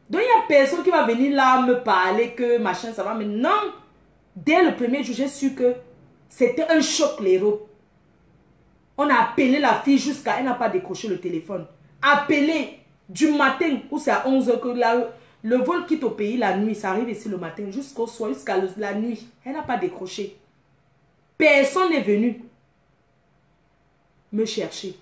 Donc, il n'y a personne qui va venir là me parler que machin, ça va. Mais non. Dès le premier jour, j'ai su que c'était un choc l'Europe. On a appelé la fille jusqu'à... Elle n'a pas décroché le téléphone. Appelé du matin, où c'est à 11 h que le vol quitte au pays la nuit. Ça arrive ici le matin, jusqu'au soir, jusqu'à la nuit. Elle n'a pas décroché. Personne n'est venu me chercher.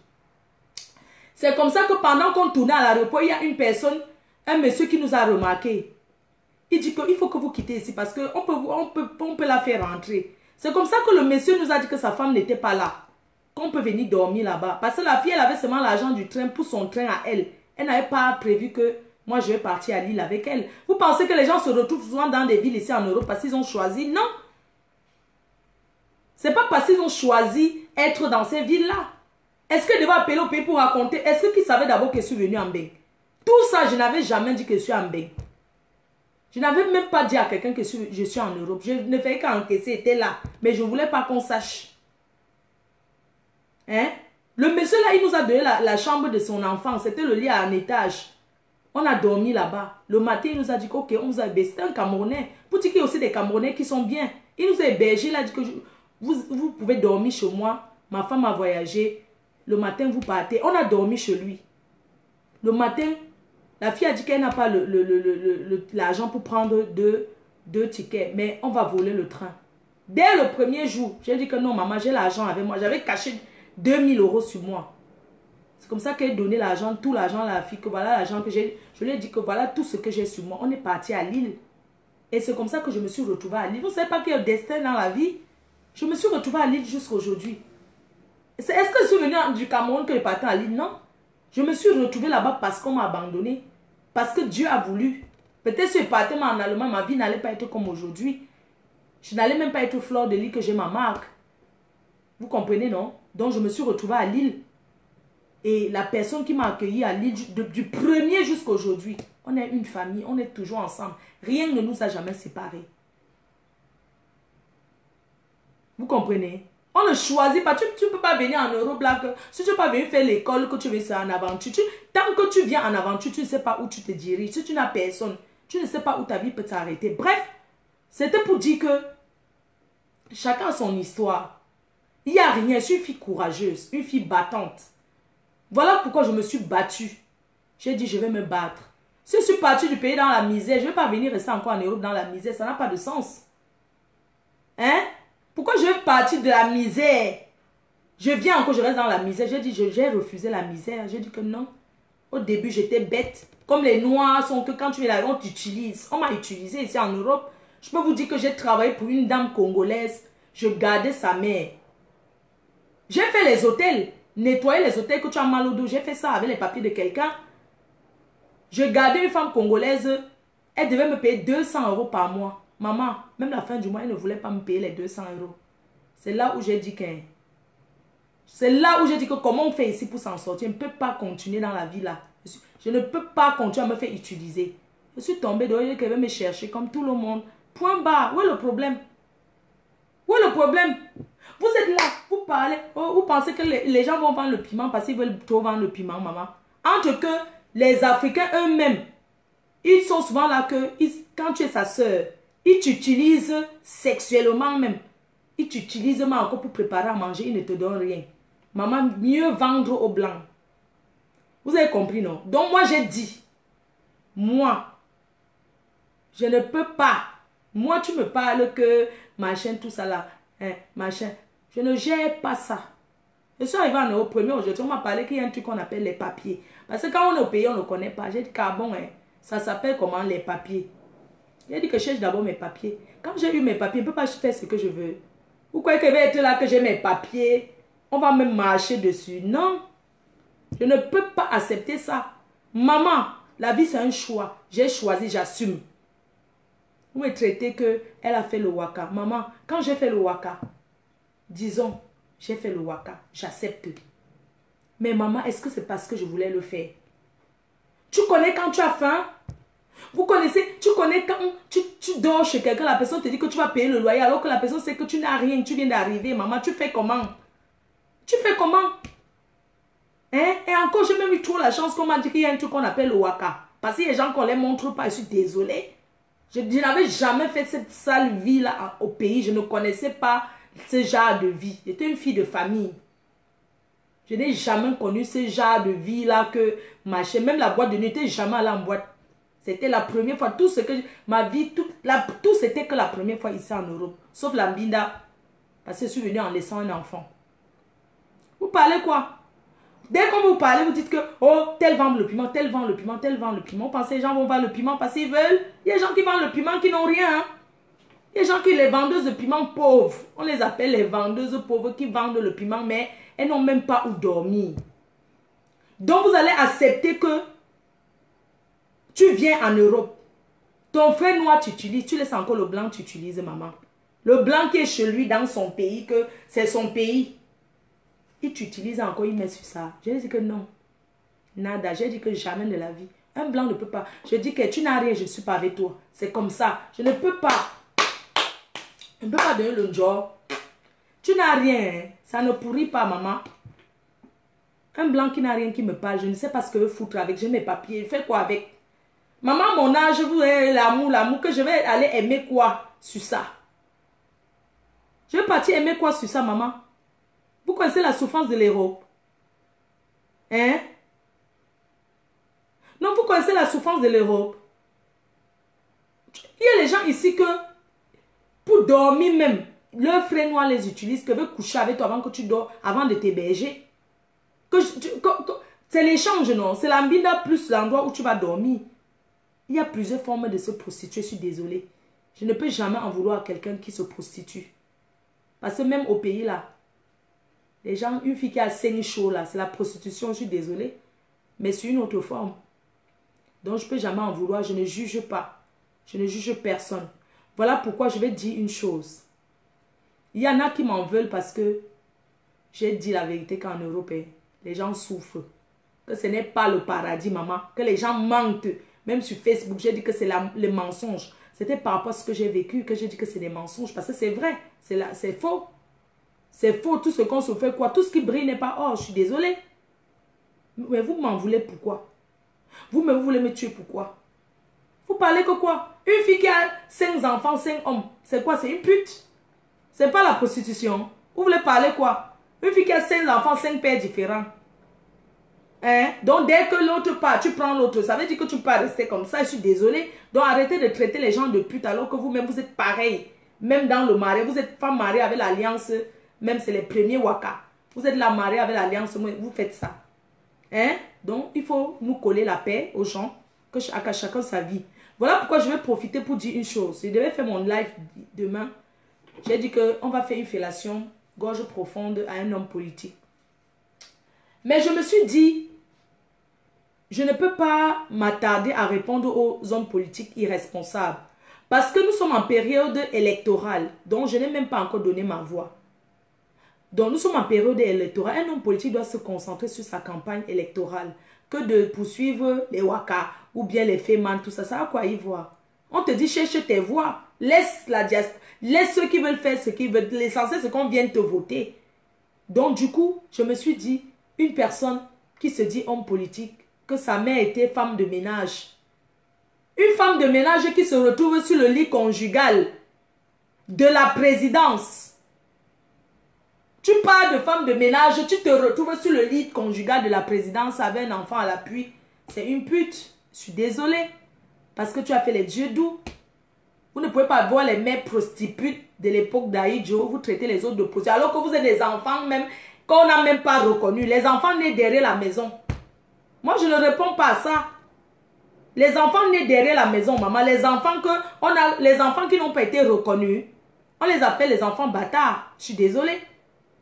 C'est comme ça que pendant qu'on tournait à l'aéroport, il y a une personne, un monsieur qui nous a remarqué. Il dit qu'il faut que vous quittez ici parce qu'on peut la faire rentrer. C'est comme ça que le monsieur nous a dit que sa femme n'était pas là. Qu'on peut venir dormir là-bas. Parce que la fille, elle avait seulement l'argent du train pour son train à elle. Elle n'avait pas prévu que moi, je vais partir à Lille avec elle. Vous pensez que les gens se retrouvent souvent dans des villes ici en Europe parce qu'ils ont choisi? Non. C'est pas parce qu'ils ont choisi être dans ces villes-là. Est-ce que je devais appeler au pays pour raconter? Est-ce qu'ils savaient d'abord que je suis venue en Mbengue? Tout ça, je n'avais jamais dit que je suis en Mbengue. Je n'avais même pas dit à quelqu'un que je suis en Europe. Je ne faisais qu'encaisser, était là. Mais je ne voulais pas qu'on sache. Hein? Le monsieur là, il nous a donné la chambre de son enfant. C'était le lit à un étage. On a dormi là-bas. Le matin, il nous a dit que, ok, on vous a hébergé. C'est un Camerounais. Pour dire qu'il y a aussi des Camerounais qui sont bien. Il nous a hébergé. Il a dit que vous pouvez dormir chez moi. Ma femme a voyagé. Le matin, vous partez. On a dormi chez lui. Le matin, la fille a dit qu'elle n'a pas l'argent pour prendre deux tickets. Mais on va voler le train. Dès le premier jour, j'ai dit que non, maman, j'ai l'argent avec moi. J'avais caché 2000 € sur moi. C'est comme ça qu'elle donnait l'argent, tout l'argent à la fille, que voilà l'argent que j'ai. Je lui ai dit que voilà tout ce que j'ai sur moi. On est parti à Lille. Et c'est comme ça que je me suis retrouvée à Lille. Vous ne savez pas qu'il y a un destin dans la vie? Je me suis retrouvée à Lille jusqu'à aujourd'hui. Est-ce que je suis venue du Cameroun que je partais à Lille? Non. Je me suis retrouvée là-bas parce qu'on m'a abandonnée. Parce que Dieu a voulu. Peut-être si je partais en Allemagne, ma vie n'allait pas être comme aujourd'hui. Je n'allais même pas être fleur de Lille que j'ai ma marque. Vous comprenez, non? Donc je me suis retrouvée à Lille. Et la personne qui m'a accueilli à Lille, du premier jusqu'à aujourd'hui, on est une famille, on est toujours ensemble. Rien ne nous a jamais séparés. Vous comprenez? On ne choisit pas. Tu ne peux pas venir en Europe là. Si tu ne peux pas venir faire l'école, que tu veux faire en aventure. Tant que tu viens en aventure, tu ne sais pas où tu te diriges. Si tu n'as personne, tu ne sais pas où ta vie peut t'arrêter. Bref, c'était pour dire que chacun a son histoire. Il n'y a rien. Je suis une fille courageuse, une fille battante. Voilà pourquoi je me suis battue. J'ai dit, je vais me battre. Si je suis partie du pays dans la misère, je ne vais pas venir rester encore en Europe dans la misère. Ça n'a pas de sens. Hein? Pourquoi je vais partir de la misère? Je viens encore, je reste dans la misère. J'ai dit, j'ai refusé la misère. J'ai dit que non. Au début, j'étais bête. Comme les Noirs sont que quand tu es là, on t'utilise. On m'a utilisé ici en Europe. Je peux vous dire que j'ai travaillé pour une dame congolaise. Je gardais sa mère. J'ai fait les hôtels. Nettoyer les hôtels que tu as mal au dos. J'ai fait ça avec les papiers de quelqu'un. Je gardais une femme congolaise. Elle devait me payer 200 € par mois. Maman, même la fin du mois, elle ne voulait pas me payer les 200 €. C'est là où j'ai dit que... C'est là où j'ai dit que comment on fait ici pour s'en sortir. Je ne peux pas continuer dans la vie là. Je ne peux pas continuer à me faire utiliser. Je suis tombée dehors, elle veut me chercher comme tout le monde. Point barre. Où est le problème? Où est le problème? Vous êtes là, vous parlez, vous pensez que les gens vont vendre le piment parce qu'ils veulent trop vendre le piment, maman. Entre que les Africains eux-mêmes, ils sont souvent là que, quand tu es sa soeur, ils t'utilisent sexuellement même. Ils t'utilisent même encore pour préparer à manger, ils ne te donnent rien. Maman, mieux vendre aux blancs. Vous avez compris, non? Donc moi j'ai dit, moi, je ne peux pas. Moi tu me parles que machin, tout ça là, hein, machin. Je ne gère pas ça. Je suis arrivée en Europe premier aujourd'hui, on m'a parlé qu'il y a un truc qu'on appelle les papiers. Parce que quand on est au pays, on ne connaît pas. J'ai dit, ah bon, hein, ça s'appelle comment les papiers? J'ai dit que je cherche d'abord mes papiers. Quand j'ai eu mes papiers, je ne peux pas faire ce que je veux. Vous croyez que je vais être là, que j'ai mes papiers, on va me marcher dessus? Non. Je ne peux pas accepter ça. Maman, la vie c'est un choix. J'ai choisi, j'assume. Vous me traitez qu'elle a fait le waka. Maman, quand j'ai fait le waka, disons, j'ai fait le waka, j'accepte. Mais maman, est-ce que c'est parce que je voulais le faire? Tu connais quand tu as faim? Vous connaissez, tu connais quand tu dors chez quelqu'un, la personne te dit que tu vas payer le loyer alors que la personne sait que tu n'as rien, tu viens d'arriver. Maman, tu fais comment? Tu fais comment? Hein? Et encore, j'ai même eu trop la chance qu'on m'a dit qu'il y a un truc qu'on appelle le waka. Parce que les gens qu'on les montre pas, je suis désolée. Je n'avais jamais fait cette sale vie-là au pays. Je ne connaissais pas ce genre de vie. J'étais une fille de famille. Je n'ai jamais connu ce genre de vie-là que machin. Même la boîte de nuit, n'était jamais allée en boîte. C'était la première fois. Tout ce que ma vie, tout c'était que la première fois ici en Europe. Sauf la Mbinda. Parce que je suis venue en laissant un enfant. Vous parlez quoi? Dès que vous parlez, vous dites que, oh, tel vend le piment, tel vend le piment, tel vend le piment. Vous pensez que les gens vont vendre le piment parce qu'ils veulent? Il y a des gens qui vendent le piment qui n'ont rien. Hein? Il y a des gens qui, les vendeuses de piment pauvres. On les appelle les vendeuses pauvres qui vendent le piment, mais elles n'ont même pas où dormir. Donc, vous allez accepter que tu viens en Europe. Ton frère noir t'utilise, tu laisses encore le blanc t'utilise, maman. Le blanc qui est chez lui dans son pays, que c'est son pays. Il t'utilise encore, il met sur ça. J'ai dit que non. Nada. J'ai dit que jamais de la vie. Un blanc ne peut pas. Je dis que tu n'as rien, je ne suis pas avec toi. C'est comme ça. Je ne peux pas. Je ne peux pas donner le job. Tu n'as rien. Hein. Ça ne pourrit pas, maman. Un blanc qui n'a rien qui me parle, je ne sais pas ce que je veux foutre avec. J'ai mes papiers. Fais quoi avec? Maman, mon âge, vous avez l'amour, que je vais aller aimer quoi sur ça? Je vais partir aimer quoi sur ça, maman? Vous connaissez la souffrance de l'Europe? Hein? Non, vous connaissez la souffrance de l'Europe? Il y a les gens ici que, pour dormir même, leurs frères noirs les utilisent, que veulent coucher avec toi avant que tu dors, avant de t'héberger. C'est l'échange, non? C'est l'ambina plus l'endroit où tu vas dormir. Il y a plusieurs formes de se prostituer, je suis désolée. Je ne peux jamais en vouloir à quelqu'un qui se prostitue. Parce que même au pays là, les gens, une fille qui a 5 chauds là, c'est la prostitution, je suis désolée. Mais c'est une autre forme. Donc je ne peux jamais en vouloir, je ne juge pas. Je ne juge personne. Voilà pourquoi je vais dire une chose. Il y en a qui m'en veulent parce que j'ai dit la vérité qu'en Europe, les gens souffrent. Que ce n'est pas le paradis, maman. Que les gens mentent. Même sur Facebook, j'ai dit que c'est le mensonge. C'était par rapport à ce que j'ai vécu que j'ai dit que c'est des mensonges. Parce que c'est vrai. C'est faux. C'est faux. Tout ce qu'on se fait quoi. Tout ce qui brille n'est pas or. Je suis désolée. Mais vous m'en voulez pourquoi? Vous voulez me tuer pourquoi? Vous parlez que quoi? Une fille qui a 5 enfants, 5 hommes. C'est quoi? C'est une pute. C'est pas la prostitution. Vous voulez parler quoi? Une fille qui a 5 enfants, 5 pères différents. Hein? Donc dès que l'autre part, tu prends l'autre. Ça veut dire que tu peux pas rester comme ça. Je suis désolée. Donc arrêtez de traiter les gens de pute alors que vous-même vous êtes pareil. Même dans le mariage, vous êtes femme mariée avec l'alliance. Même c'est les premiers waka. Vous êtes la mariée avec l'alliance. Vous faites ça. Hein? Donc il faut nous coller la paix aux gens. Que chacun sa vie. Voilà pourquoi je vais profiter pour dire une chose. Je devais faire mon live demain. J'ai dit qu'on va faire une fellation gorge profonde à un homme politique. Mais je me suis dit, je ne peux pas m'attarder à répondre aux hommes politiques irresponsables. Parce que nous sommes en période électorale. Donc je n'ai même pas encore donné ma voix. Donc nous sommes en période électorale. Un homme politique doit se concentrer sur sa campagne électorale. Que de poursuivre les waka ou bien les fémans, tout ça. Ça va quoi y voir? On te dit cherche tes voix. Laisse ceux qui veulent faire ce qu'ils veulent. L'essentiel c'est qu'on vienne te voter. Donc du coup, je me suis dit, une personne qui se dit homme politique, que sa mère était femme de ménage. Une femme de ménage qui se retrouve sur le lit conjugal de la présidence. Tu parles de femme de ménage, tu te retrouves sur le lit conjugal de la présidence avec un enfant à l'appui. C'est une pute. Je suis désolée. Parce que tu as fait les dieux doux. Vous ne pouvez pas voir les mères prostituées de l'époque d'Aïdjo. Vous traitez les autres de prostituées. Alors que vous êtes des enfants même qu'on n'a même pas reconnus. Les enfants nés derrière la maison. Moi, je ne réponds pas à ça. Les enfants nés derrière la maison, maman. Les enfants qui n'ont pas été reconnus. On les appelle les enfants bâtards. Je suis désolée.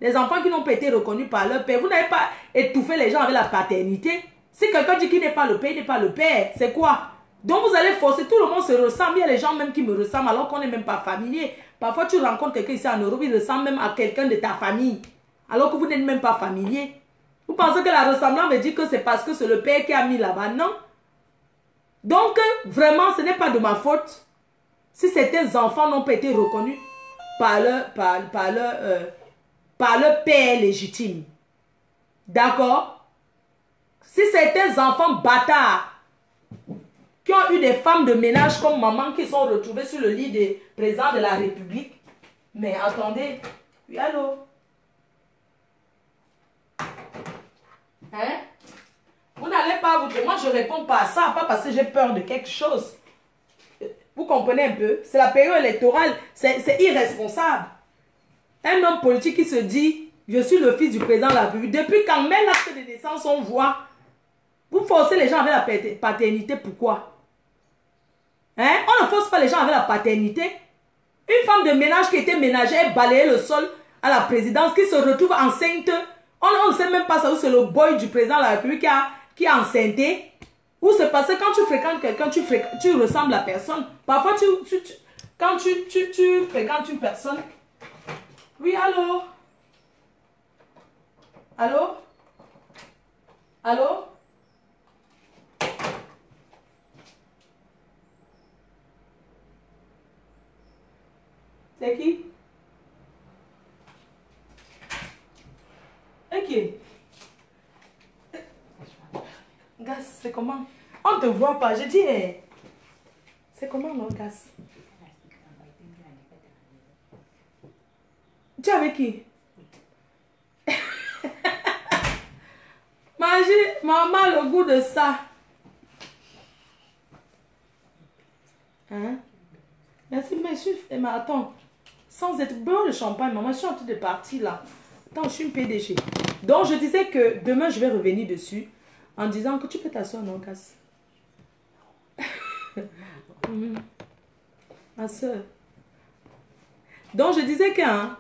Les enfants qui n'ont pas été reconnus par leur père. Vous n'avez pas étouffé les gens avec la paternité. Si quelqu'un dit qu'il n'est pas le père, il n'est pas le père. C'est quoi? Donc vous allez forcer, tout le monde se ressemble. Il y a les gens même qui me ressemblent alors qu'on n'est même pas familier. Parfois tu rencontres quelqu'un ici en Europe, il ressemble même à quelqu'un de ta famille. Alors que vous n'êtes même pas familier. Vous pensez que la ressemblance veut dire que c'est parce que c'est le père qui a mis là-bas? Non. Donc vraiment ce n'est pas de ma faute. Si certains enfants n'ont pas été reconnus par leur père légitime. D'accord? Si certains enfants bâtards qui ont eu des femmes de ménage comme maman qui sont retrouvées sur le lit des présidents de la République. Mais attendez. Oui, allô? Hein? Vous n'allez pas vous dire, moi je ne réponds pas à ça, pas parce que j'ai peur de quelque chose. Vous comprenez un peu? C'est la période électorale, c'est irresponsable. Un homme politique qui se dit, je suis le fils du président de la République. Depuis quand même l'acte de naissance, on voit. Vous forcez les gens avec la paternité, pourquoi? Hein? On ne force pas les gens avec la paternité. Une femme de ménage qui était ménagère balayait le sol à la présidence, qui se retrouve enceinte. On ne sait même pas ça, où c'est le boy du président de la République qui a enceinté. Ou c'est parce que quand tu fréquentes quelqu'un, tu ressembles à personne. Parfois, quand tu fréquentes une personne. Oui, allô? Allô? Allô? C'est qui? Ok. Gars, c'est comment? On ne te voit pas. Je dis, hey, c'est comment l'orgasme? Tu es avec qui? Maman, le goût de ça. Hein? Merci, mais attends. Sans être beurre de champagne, maman, je suis en train de partir là. Attends, je suis une PDG. Donc, je disais que demain, je vais revenir dessus en disant que tu peux t'asseoir en orgasme. Ma soeur. Donc, je disais qu'un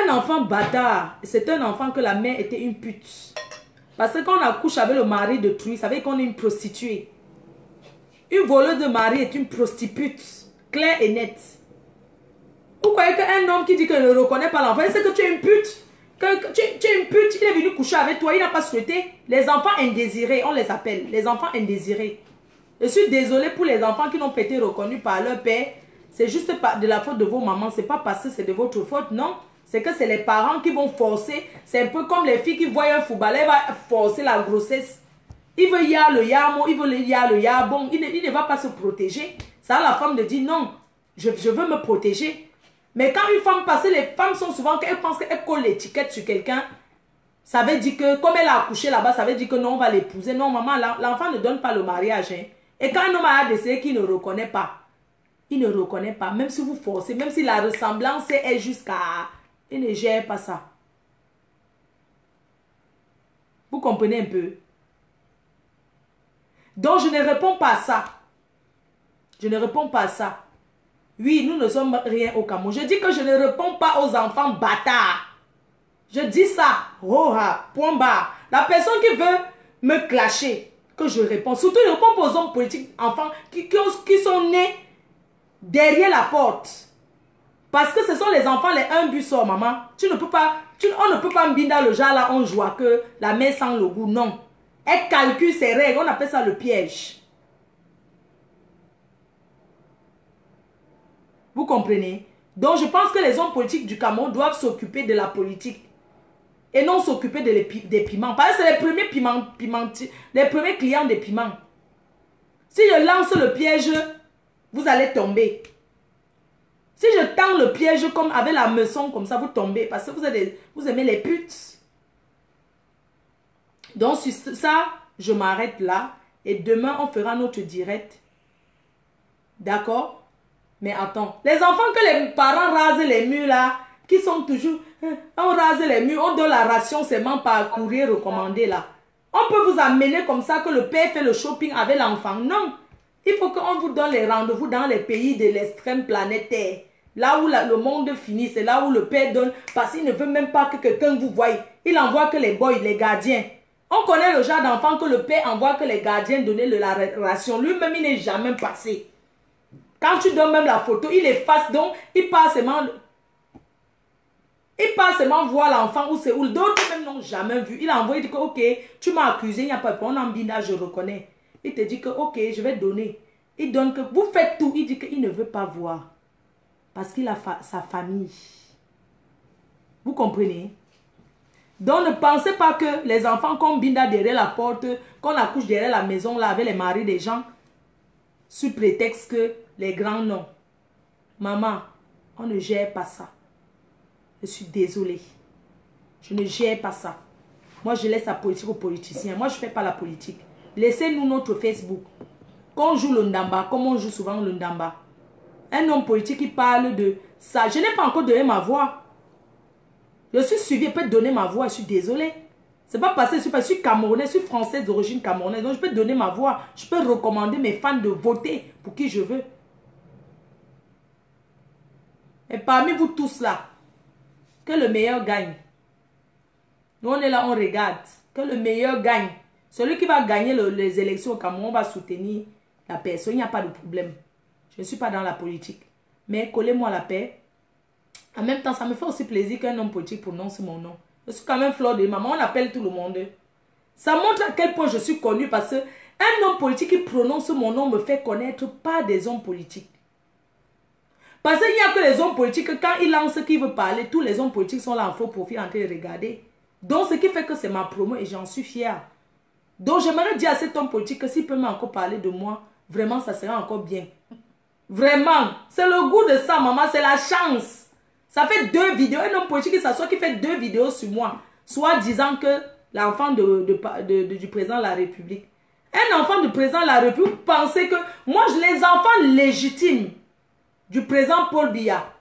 enfant bâtard, c'est un enfant que la mère était une pute. Parce que quand on accouche avec le mari de truie, ça veut dire qu'on est une prostituée. Une voleuse de mari est une prostituée, claire et nette. Vous croyez qu'un homme qui dit qu'il ne reconnaît pas l'enfant, c'est que tu es une pute? Que tu es une pute, il est venu coucher avec toi, il n'a pas souhaité. Les enfants indésirés, on les appelle, les enfants indésirés. Je suis désolée pour les enfants qui n'ont pas été reconnus par leur père. C'est juste pas de la faute de vos mamans, c'est pas parce que c'est de votre faute, non. C'est que c'est les parents qui vont forcer. C'est un peu comme les filles qui voient un footballeur, il va forcer la grossesse. Il veut y aller le yamo, il veut y aller le yabon. Il ne va pas se protéger. Ça, la femme de dire non, je veux me protéger. Mais quand une femme passe, les femmes sont souvent, elles pensent qu'elles collent l'étiquette sur quelqu'un. Ça veut dire que, comme elle a accouché là-bas, ça veut dire que non, on va l'épouser. Non, maman, l'enfant ne donne pas le mariage. Hein. Et quand un homme a décidé qu'il ne reconnaît pas, il ne reconnaît pas. Même si vous forcez, même si la ressemblance est jusqu'à... Il ne gère pas ça. Vous comprenez un peu? Donc, je ne réponds pas à ça. Je ne réponds pas à ça. Oui, nous ne sommes rien au Cameroun. Je dis que je ne réponds pas aux enfants bâtards. Je dis ça. Roha, point barre. La personne qui veut me clasher, que je réponds. Surtout, je réponds aux hommes politiques, enfants qui sont nés derrière la porte. Parce que ce sont les enfants, les un but sort, maman. On ne peut pas mbinda le genre là, on joue que la mère sent le goût. Non. Elle calcule ses règles. On appelle ça le piège. Vous comprenez? Donc, je pense que les hommes politiques du Cameroun doivent s'occuper de la politique. Et non s'occuper des piments. Parce que c'est les premiers les premiers clients des piments. Si je lance le piège, vous allez tomber. Si je tends le piège comme avec la meçon, comme ça, vous tombez. Parce que vous aimez les putes. Donc, sur ça, je m'arrête là. Et demain, on fera notre direct. D'accord? Mais attends. Les enfants que les parents rasent les murs là, qui sont toujours... On rase les murs, on donne la ration seulement par courrier recommandé là. On peut vous amener comme ça que le père fait le shopping avec l'enfant. Non. Il faut qu'on vous donne les rendez-vous dans les pays de l'extrême planète Terre. Là où le monde finit, c'est là où le père donne. Parce qu'il ne veut même pas que quelqu'un vous voie. Il envoie que les boys, les gardiens. On connaît le genre d'enfant que le père envoie que les gardiens donnent la ration. Lui-même, il n'est jamais passé. Quand tu donnes même la photo, il efface. Donc, il passe seulement... Il passe seulement voir l'enfant où c'est où. D'autres même n'ont jamais vu. Il envoie, il dit que ok, tu m'as accusé, il n'y a pas de problème. On en bina, je reconnais. Il te dit que ok, je vais donner. Il donne que vous faites tout. Il dit qu'il ne veut pas voir. Parce qu'il a sa famille. Vous comprenez? Donc ne pensez pas que les enfants qu'on binda derrière la porte, qu'on accouche derrière la maison là avec les maris des gens, sous prétexte que les grands non. Maman, on ne gère pas ça. Je suis désolée. Je ne gère pas ça. Moi, je laisse la politique aux politiciens. Moi, je ne fais pas la politique. Laissez-nous notre Facebook. Quand on joue le ndamba, comme on joue souvent le ndamba. Un homme politique qui parle de ça. Je n'ai pas encore donné ma voix. Je suis suivi, je peux donner ma voix. Je suis désolée. C'est pas parce que je suis camerounais, je suis français d'origine camerounaise. Donc, je peux donner ma voix. Je peux recommander mes fans de voter pour qui je veux. Et parmi vous tous là, que le meilleur gagne. Nous, on est là, on regarde. Que le meilleur gagne. Celui qui va gagner les élections au Cameroun va soutenir la personne. Il n'y a pas de problème. Je ne suis pas dans la politique. Mais collez-moi la paix. En même temps, ça me fait aussi plaisir qu'un homme politique prononce mon nom. Je suis quand même Fleur de Maman. On appelle tout le monde. Ça montre à quel point je suis connue parce qu'un homme politique qui prononce mon nom me fait connaître pas des hommes politiques. Parce qu'il n'y a que les hommes politiques, quand ils lancent ce qu'ils veulent parler, tous les hommes politiques sont là en faux profil en train de regarder. Donc, ce qui fait que c'est ma promo et j'en suis fière. Donc, j'aimerais dire à cet homme politique que s'il peut encore parler de moi, vraiment, ça serait encore bien. Vraiment. C'est le goût de ça, maman. C'est la chance. Ça fait 2 vidéos. Un homme politique qui s'assoit, qui fait 2 vidéos sur moi. Soit disant que l'enfant du président de la République. Un enfant du président de la République pensait que... Moi, les enfants légitimes du président Paul Biya.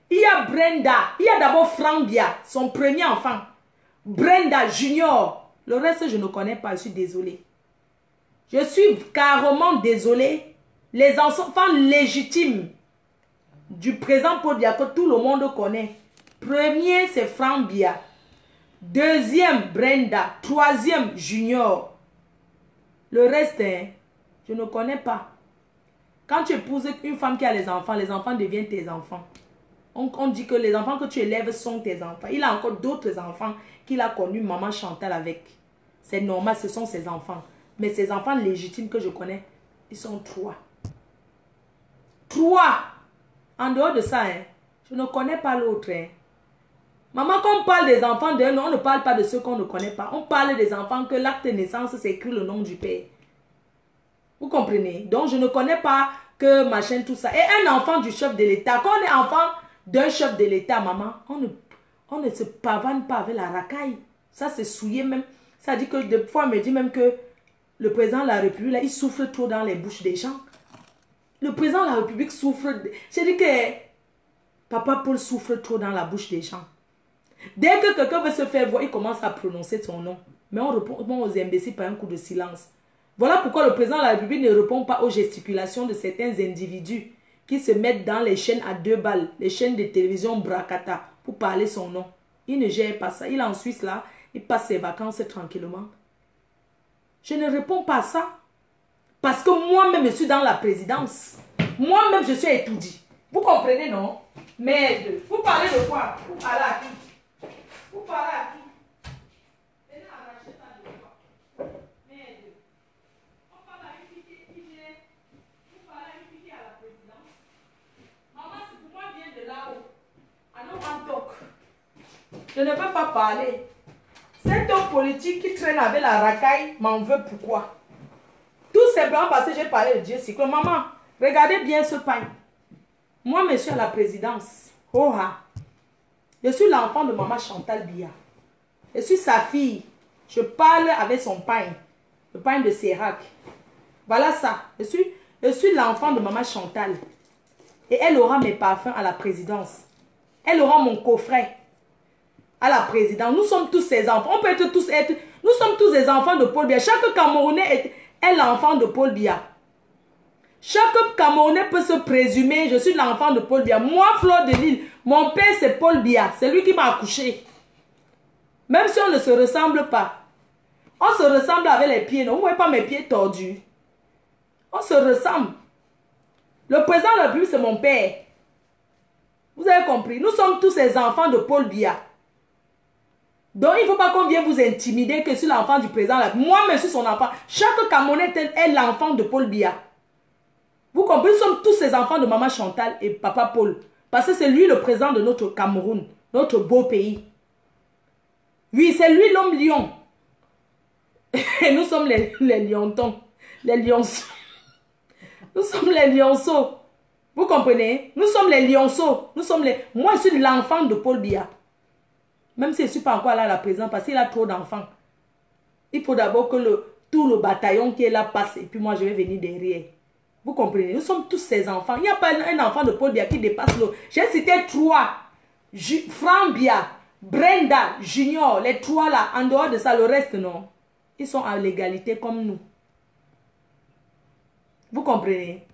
Il y a Brenda. Il y a d'abord Frank Biya, son premier enfant. Brenda Junior. Le reste, je ne connais pas. Je suis désolée. Je suis carrément désolée. Les enfants légitimes du président Paul Biya que tout le monde connaît. Premier, c'est Frank Biya. Deuxième, Brenda. Troisième, Junior. Le reste, hein, je ne connais pas. Quand tu épouses une femme qui a les enfants deviennent tes enfants. On dit que les enfants que tu élèves sont tes enfants. Il a encore d'autres enfants qu'il a connus, maman Chantal avec. C'est normal, ce sont ses enfants. Mais ces enfants légitimes que je connais, ils sont 3. 3. En dehors de ça, hein, je ne connais pas l'autre. Hein. Maman, quand on parle des enfants d'un, on ne parle pas de ceux qu'on ne connaît pas. On parle des enfants que l'acte de naissance, c'est écrit le nom du père. Vous comprenez? Donc, je ne connais pas que machin, tout ça. Et un enfant du chef de l'État, quand on est enfant d'un chef de l'État, maman, on ne se pavane pas avec la racaille. Ça, c'est souillé même. Ça dit que des fois, on me dit même que le président de la République, là, il souffle trop dans les bouches des gens. Le président de la République souffre. J'ai dit que Papa Paul souffre trop dans la bouche des gens. Dès que quelqu'un veut se faire voir, il commence à prononcer son nom. Mais on répond aux imbéciles par un coup de silence. Voilà pourquoi le président de la République ne répond pas aux gesticulations de certains individus qui se mettent dans les chaînes à 2 balles, les chaînes de télévision Bracata, pour parler son nom. Il ne gère pas ça. Il est en Suisse là, il passe ses vacances tranquillement. Je ne réponds pas à ça. Parce que moi-même, je suis dans la présidence. Moi-même, je suis étourdie. Vous comprenez, non? Merde. Vous parlez de quoi? Vous parlez à qui? Vous parlez à qui? Venez arracher ça de quoi? Merde. On parle à une fille qui vient. Vous parlez à une fille qui est à la présidence. Maman, c'est pour moi vient de là-haut. À nos Antok. Je ne veux pas parler. Cet homme politique qui traîne avec la racaille m'en veut pourquoi? Tout simplement parce que j'ai parlé de Dieu cyclone. Maman, regardez bien ce pain. Moi, monsieur à la présidence. Oh, ah. Je suis l'enfant de maman Chantal Biya. Je suis sa fille. Je parle avec son pain. Le pain de Sérac. Voilà ça. Je suis l'enfant de maman Chantal. Et elle aura mes parfums à la présidence. Elle aura mon coffret à la présidence. Nous sommes tous ses enfants. On peut être tous être. Nous sommes tous des enfants de Paul Biya. Chaque Camerounais est l'enfant de Paul Biya. Chaque Camerounais peut se présumer, je suis l'enfant de Paul Biya. Moi, Fleur de Lille, mon père c'est Paul Biya. C'est lui qui m'a accouché. Même si on ne se ressemble pas. On se ressemble avec les pieds. Non, vous ne voyez pas mes pieds tordus. On se ressemble. Le président de la République, c'est mon père. Vous avez compris? Nous sommes tous les enfants de Paul Biya. Donc, il ne faut pas qu'on vienne vous intimider que je suis l'enfant du président de la République. Moi, je suis son enfant. Chaque Camerounais est l'enfant de Paul Biya. Vous comprenez? Nous sommes tous les enfants de maman Chantal et papa Paul. Parce que c'est lui le président de notre Cameroun, notre beau pays. Oui, c'est lui l'homme lion. Et nous sommes les liontons, les lionceaux. Nous sommes les lionceaux. Vous comprenez? Nous sommes les lionceaux. Nous sommes les... Moi, je suis l'enfant de Paul Biya. Même si je ne suis pas encore là à la présidence parce qu'il a trop d'enfants. Il faut d'abord que tout le bataillon qui est là passe et puis moi, je vais venir derrière. Vous comprenez? Nous sommes tous ces enfants. Il n'y a pas un enfant de Paul Biya qui dépasse l'autre. J'ai cité 3. Frank Biya, Brenda, Junior, les 3 là. En dehors de ça, le reste, non. Ils sont à l'égalité comme nous. Vous comprenez?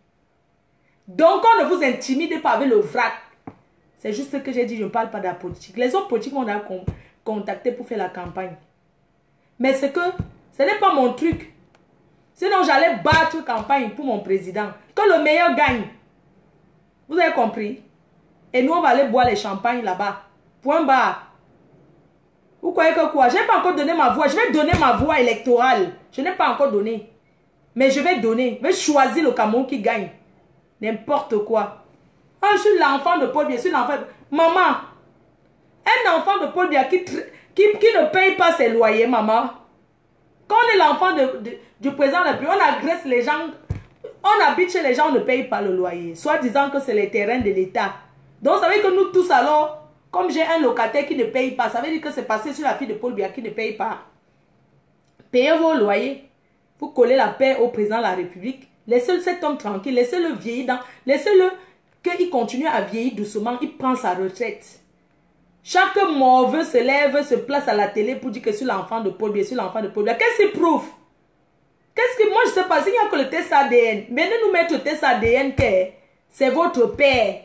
Donc, on ne vous intimide pas avec le vrac. C'est juste ce que j'ai dit, je ne parle pas de la politique. Les autres politiques m'ont contacté pour faire la campagne. Mais c'est que ce n'est pas mon truc. Sinon, j'allais battre campagne pour mon président. Que le meilleur gagne. Vous avez compris? Et nous, on va aller boire les champagnes là-bas. Point barre. Vous croyez que quoi? Je n'ai pas encore donné ma voix. Je vais donner ma voix électorale. Je n'ai pas encore donné. Mais je vais donner. Je vais choisir le Cameroun qui gagne. N'importe quoi. Ah, je suis l'enfant de Paul Biya. Je suis l'enfant. Maman. Un enfant de Paul Biya qui ne paye pas ses loyers, maman. Quand on est l'enfant du président de la République, on agresse les gens, on habite chez les gens, on ne paye pas le loyer, soit disant que c'est les terrains de l'État. Donc ça veut dire que nous tous alors, comme j'ai un locataire qui ne paye pas, ça veut dire que c'est passé sur la fille de Paul Biya qui ne paye pas. Payez vos loyers. Vous collez la paix au président de la République. Laissez cet homme tranquille, laissez-le vieillir laissez-le qu'il continue à vieillir doucement, il prend sa retraite. Chaque morveux se lève, se place à la télé pour dire que c'est l'enfant de Paul Biya, c'est l'enfant de Paul Biya. Qu'est-ce qu'il prouve? Qu'est-ce que moi je sais pas, s'il n'y a que le test ADN, venez nous mettre le test ADN que c'est votre père.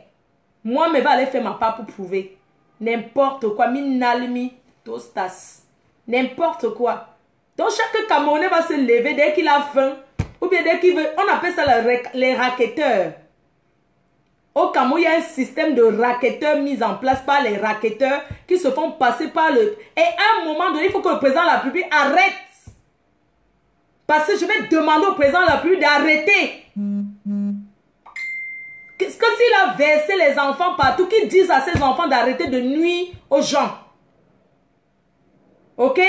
Moi, je vais aller faire ma part pour prouver. N'importe quoi, minalmi, tostas. N'importe quoi. Donc chaque Camerounais va se lever dès qu'il a faim. Ou bien dès qu'il veut, on appelle ça les racketteurs. Au Cameroun, il y a un système de racketteurs mis en place par les racketteurs qui se font passer par le... Et à un moment donné, il faut que le président de la République arrête. Parce que je vais demander au président de la République d'arrêter. Qu'est-ce que s'il a versé les enfants partout, qu'il dise à ses enfants d'arrêter de nuire aux gens? Ok?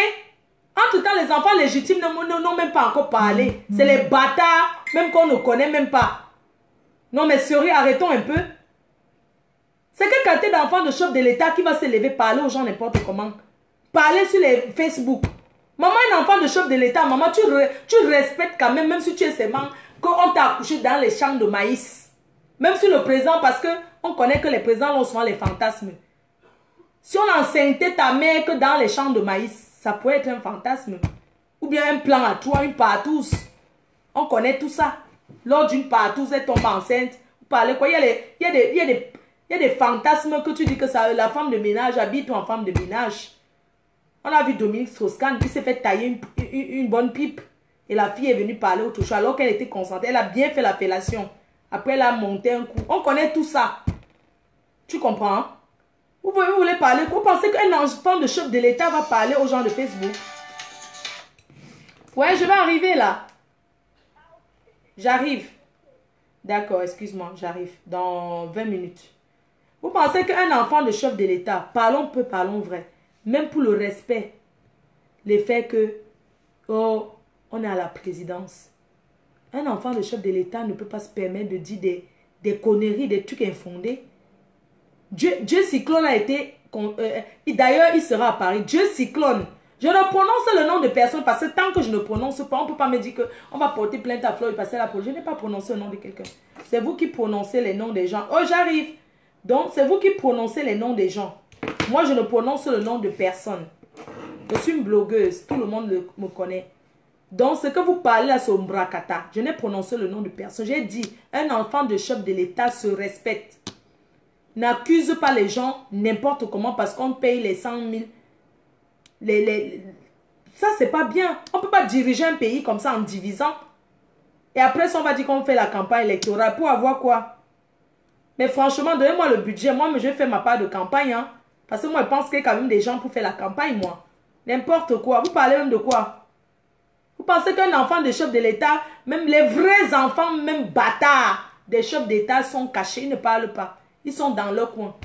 En tout temps, les enfants légitimes n'ont même pas encore parlé. C'est les bâtards, même qu'on ne connaît même pas. Non mais sérieux, arrêtons un peu. C'est quelle qualité d'enfant de chef de l'État qui va se lever, parler aux gens n'importe comment? Parler sur les Facebook. Maman, un enfant de chef de l'État, maman, tu respectes quand même si tu es seulement qu'on t'a accouché dans les champs de maïs. Même sur le président, parce qu'on connaît que les présidents ont souvent les fantasmes. Si on enceinte ta mère que dans les champs de maïs, ça pourrait être un fantasme. Ou bien un plan à trois, une partouze. On connaît tout ça. Lors d'une partouze, elle tombe enceinte. Vous parlez quoi? Il y a des fantasmes que tu dis que ça, la femme de ménage habite en femme de ménage. On a vu Dominique Strauss-Kahn qui s'est fait tailler une bonne pipe. Et la fille est venue parler autre chose alors qu'elle était concentrée. Elle a bien fait la fellation. Après, elle a monté un coup. On connaît tout ça. Tu comprends? Hein? Vous voulez parler? Vous pensez qu'un enfant de chef de l'État va parler aux gens de Facebook? Ouais, je vais arriver là. J'arrive. D'accord, excuse-moi, j'arrive. Dans 20 minutes. Vous pensez qu'un enfant de chef de l'État, parlons peu, parlons vrai. Même pour le respect. Le fait que, oh, on est à la présidence. Un enfant de chef de l'État ne peut pas se permettre de dire des conneries, des trucs infondés. Dieu Cyclone a été... D'ailleurs, il sera à Paris. Dieu Cyclone. Je ne prononce le nom de personne parce que tant que je ne prononce pas, on ne peut pas me dire qu'on va porter plainte à Floyd parce que je n'ai pas prononcé le nom de quelqu'un. C'est vous qui prononcez les noms des gens. Oh, j'arrive. Donc, c'est vous qui prononcez les noms des gens. Moi, je ne prononce le nom de personne. Je suis une blogueuse. Tout le monde me connaît. Donc, ce que vous parlez là, c'est Mbrakata. Je n'ai prononcé le nom de personne. J'ai dit, un enfant de chef de l'État se respecte. N'accuse pas les gens n'importe comment parce qu'on paye les 100 000. Ça, c'est pas bien. On ne peut pas diriger un pays comme ça en divisant. Et après, on va dire qu'on fait la campagne électorale. Pour avoir quoi? Mais franchement, donnez-moi le budget. Moi, je vais faire ma part de campagne. Hein. Parce que moi, je pense qu'il y a quand même des gens pour faire la campagne, moi. N'importe quoi. Vous parlez même de quoi? Vous pensez qu'un enfant de chef de l'État, même les vrais enfants, même bâtards des chefs d'État sont cachés, ils ne parlent pas. Ils sont dans leur coin.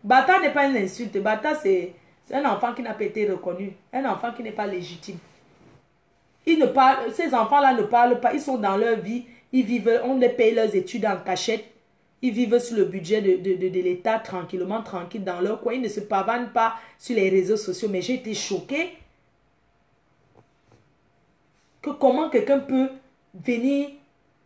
Bâtard n'est pas une insulte. Bâtard, c'est un enfant qui n'a pas été reconnu. Un enfant qui n'est pas légitime. Ces enfants-là ne parlent pas. Ils sont dans leur vie. Ils vivent, on les paye leurs études en cachette. Ils vivent sur le budget de l'État tranquillement, tranquille dans leur coin. Ils ne se pavanent pas sur les réseaux sociaux. Mais j'ai été choquée. Que comment quelqu'un peut venir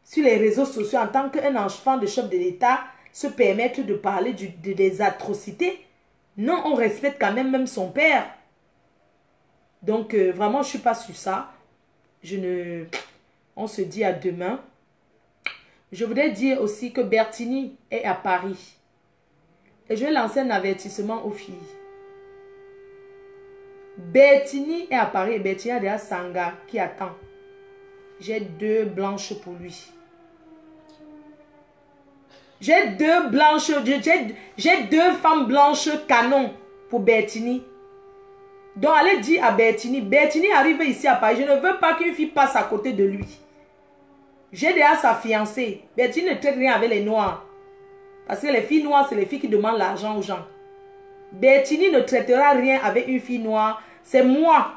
sur les réseaux sociaux en tant qu'un enfant de chef de l'État se permettre de parler des atrocités. Non, on respecte quand même son père. Donc, vraiment, je ne suis pas sur ça. On se dit à demain. Je voudrais dire aussi que Bertini est à Paris. Et je vais lancer un avertissement aux filles. Bertini est à Paris et Bertini a déjà Sanga qui attend. J'ai 2 blanches pour lui. J'ai 2 blanches, j'ai 2 femmes blanches canon pour Bertini. Donc allez dire à Bertini, Bertini arrive ici à Paris, je ne veux pas qu'une fille passe à côté de lui. J'ai déjà sa fiancée. Bertini ne traite rien avec les noirs. Parce que les filles noires, c'est les filles qui demandent l'argent aux gens. Bertini ne traitera rien avec une fille noire. C'est moi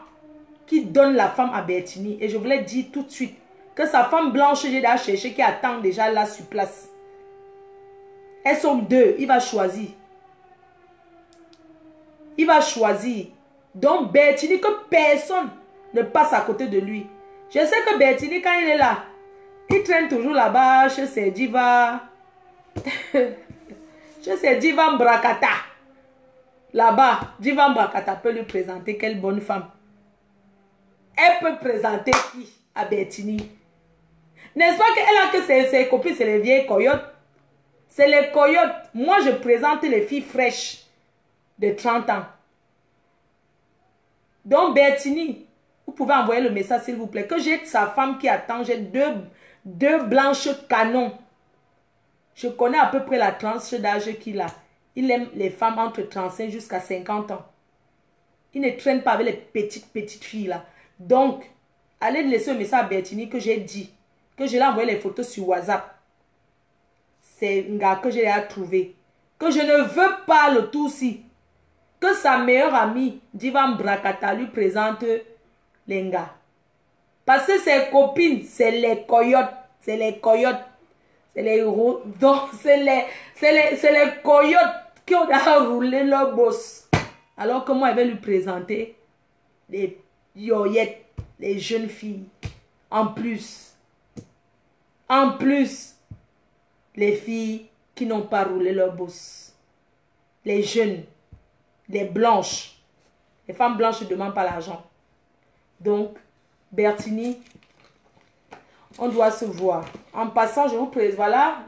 qui donne la femme à Bertini. Et je voulais dire tout de suite que sa femme blanche, j'ai déjà cherché, qui attend déjà là sur place. Elles sont deux, il va choisir. Il va choisir. Donc Bertini, que personne ne passe à côté de lui. Je sais que Bertini, quand il est là, il traîne toujours là-bas chez ses divas. Chez ses divas Mbrakata. Là-bas, Diva Mbrakata peut lui présenter quelle bonne femme. Elle peut présenter qui à Bertini? N'est-ce pas qu'elle a que ses copines, c'est les vieilles coyotes? C'est les coyotes. Moi, je présente les filles fraîches de 30 ans. Donc, Bertini, vous pouvez envoyer le message, s'il vous plaît, que j'ai sa femme qui attend. J'ai deux blanches canons. Je connais à peu près la tranche d'âge qu'il a. Il aime les femmes entre 35 jusqu'à 50 ans. Il ne traîne pas avec les petites filles là. Donc, allez laisser un message à Bertini que j'ai dit. Que je l'ai envoyé les photos sur WhatsApp. C'est un gars que j'ai trouvé. Que je ne veux pas le tout si. Que sa meilleure amie, Diva Mbrakata, lui présente les gars. Parce que ses copines, c'est les coyotes. C'est les coyotes. C'est les coyotes qui ont déjà roulé leur boss. Alors que moi, je vais lui présenter les yoyettes, les jeunes filles. En plus, les filles qui n'ont pas roulé leur boss. Les jeunes, les blanches. Les femmes blanches ne demandent pas l'argent. Donc, Bertini, on doit se voir. En passant, je vous présente, voilà.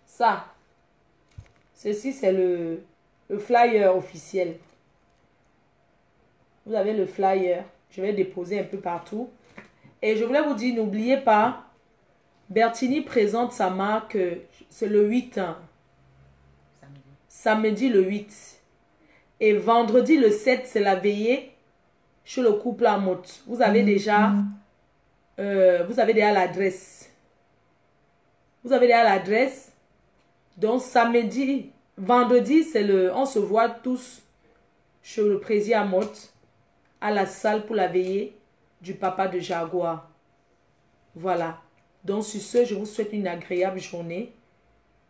Ça. Ceci, c'est le flyer officiel. Vous avez le flyer. Je vais déposer un peu partout. Et je voulais vous dire, n'oubliez pas, Bertini présente sa marque, c'est le 8. Samedi le 8. Et vendredi le 7, c'est la veillée chez le couple à Motte. Vous avez déjà l'adresse. Vous avez déjà l'adresse. Donc samedi, vendredi, on se voit tous chez le président à Motte, à la salle pour la veillée du papa de Jaguar. Voilà. Donc sur ce, je vous souhaite une agréable journée.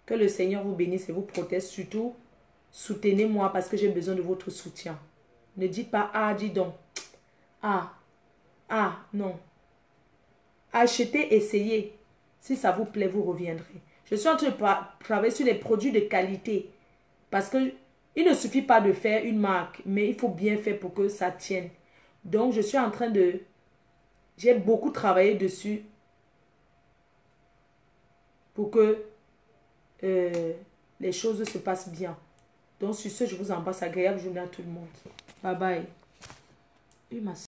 Que le Seigneur vous bénisse et vous protège. Surtout, soutenez-moi parce que j'ai besoin de votre soutien. Ne dites pas, ah, dis donc. Ah, non. Achetez, essayez. Si ça vous plaît, vous reviendrez. Je suis en train de travailler sur des produits de qualité. Parce que il ne suffit pas de faire une marque, mais il faut bien faire pour que ça tienne. Donc, je suis en train de... J'ai beaucoup travaillé dessus pour que les choses se passent bien. Donc, sur ce, je vous embrasse. Agréable journée à tout le monde. Bye bye.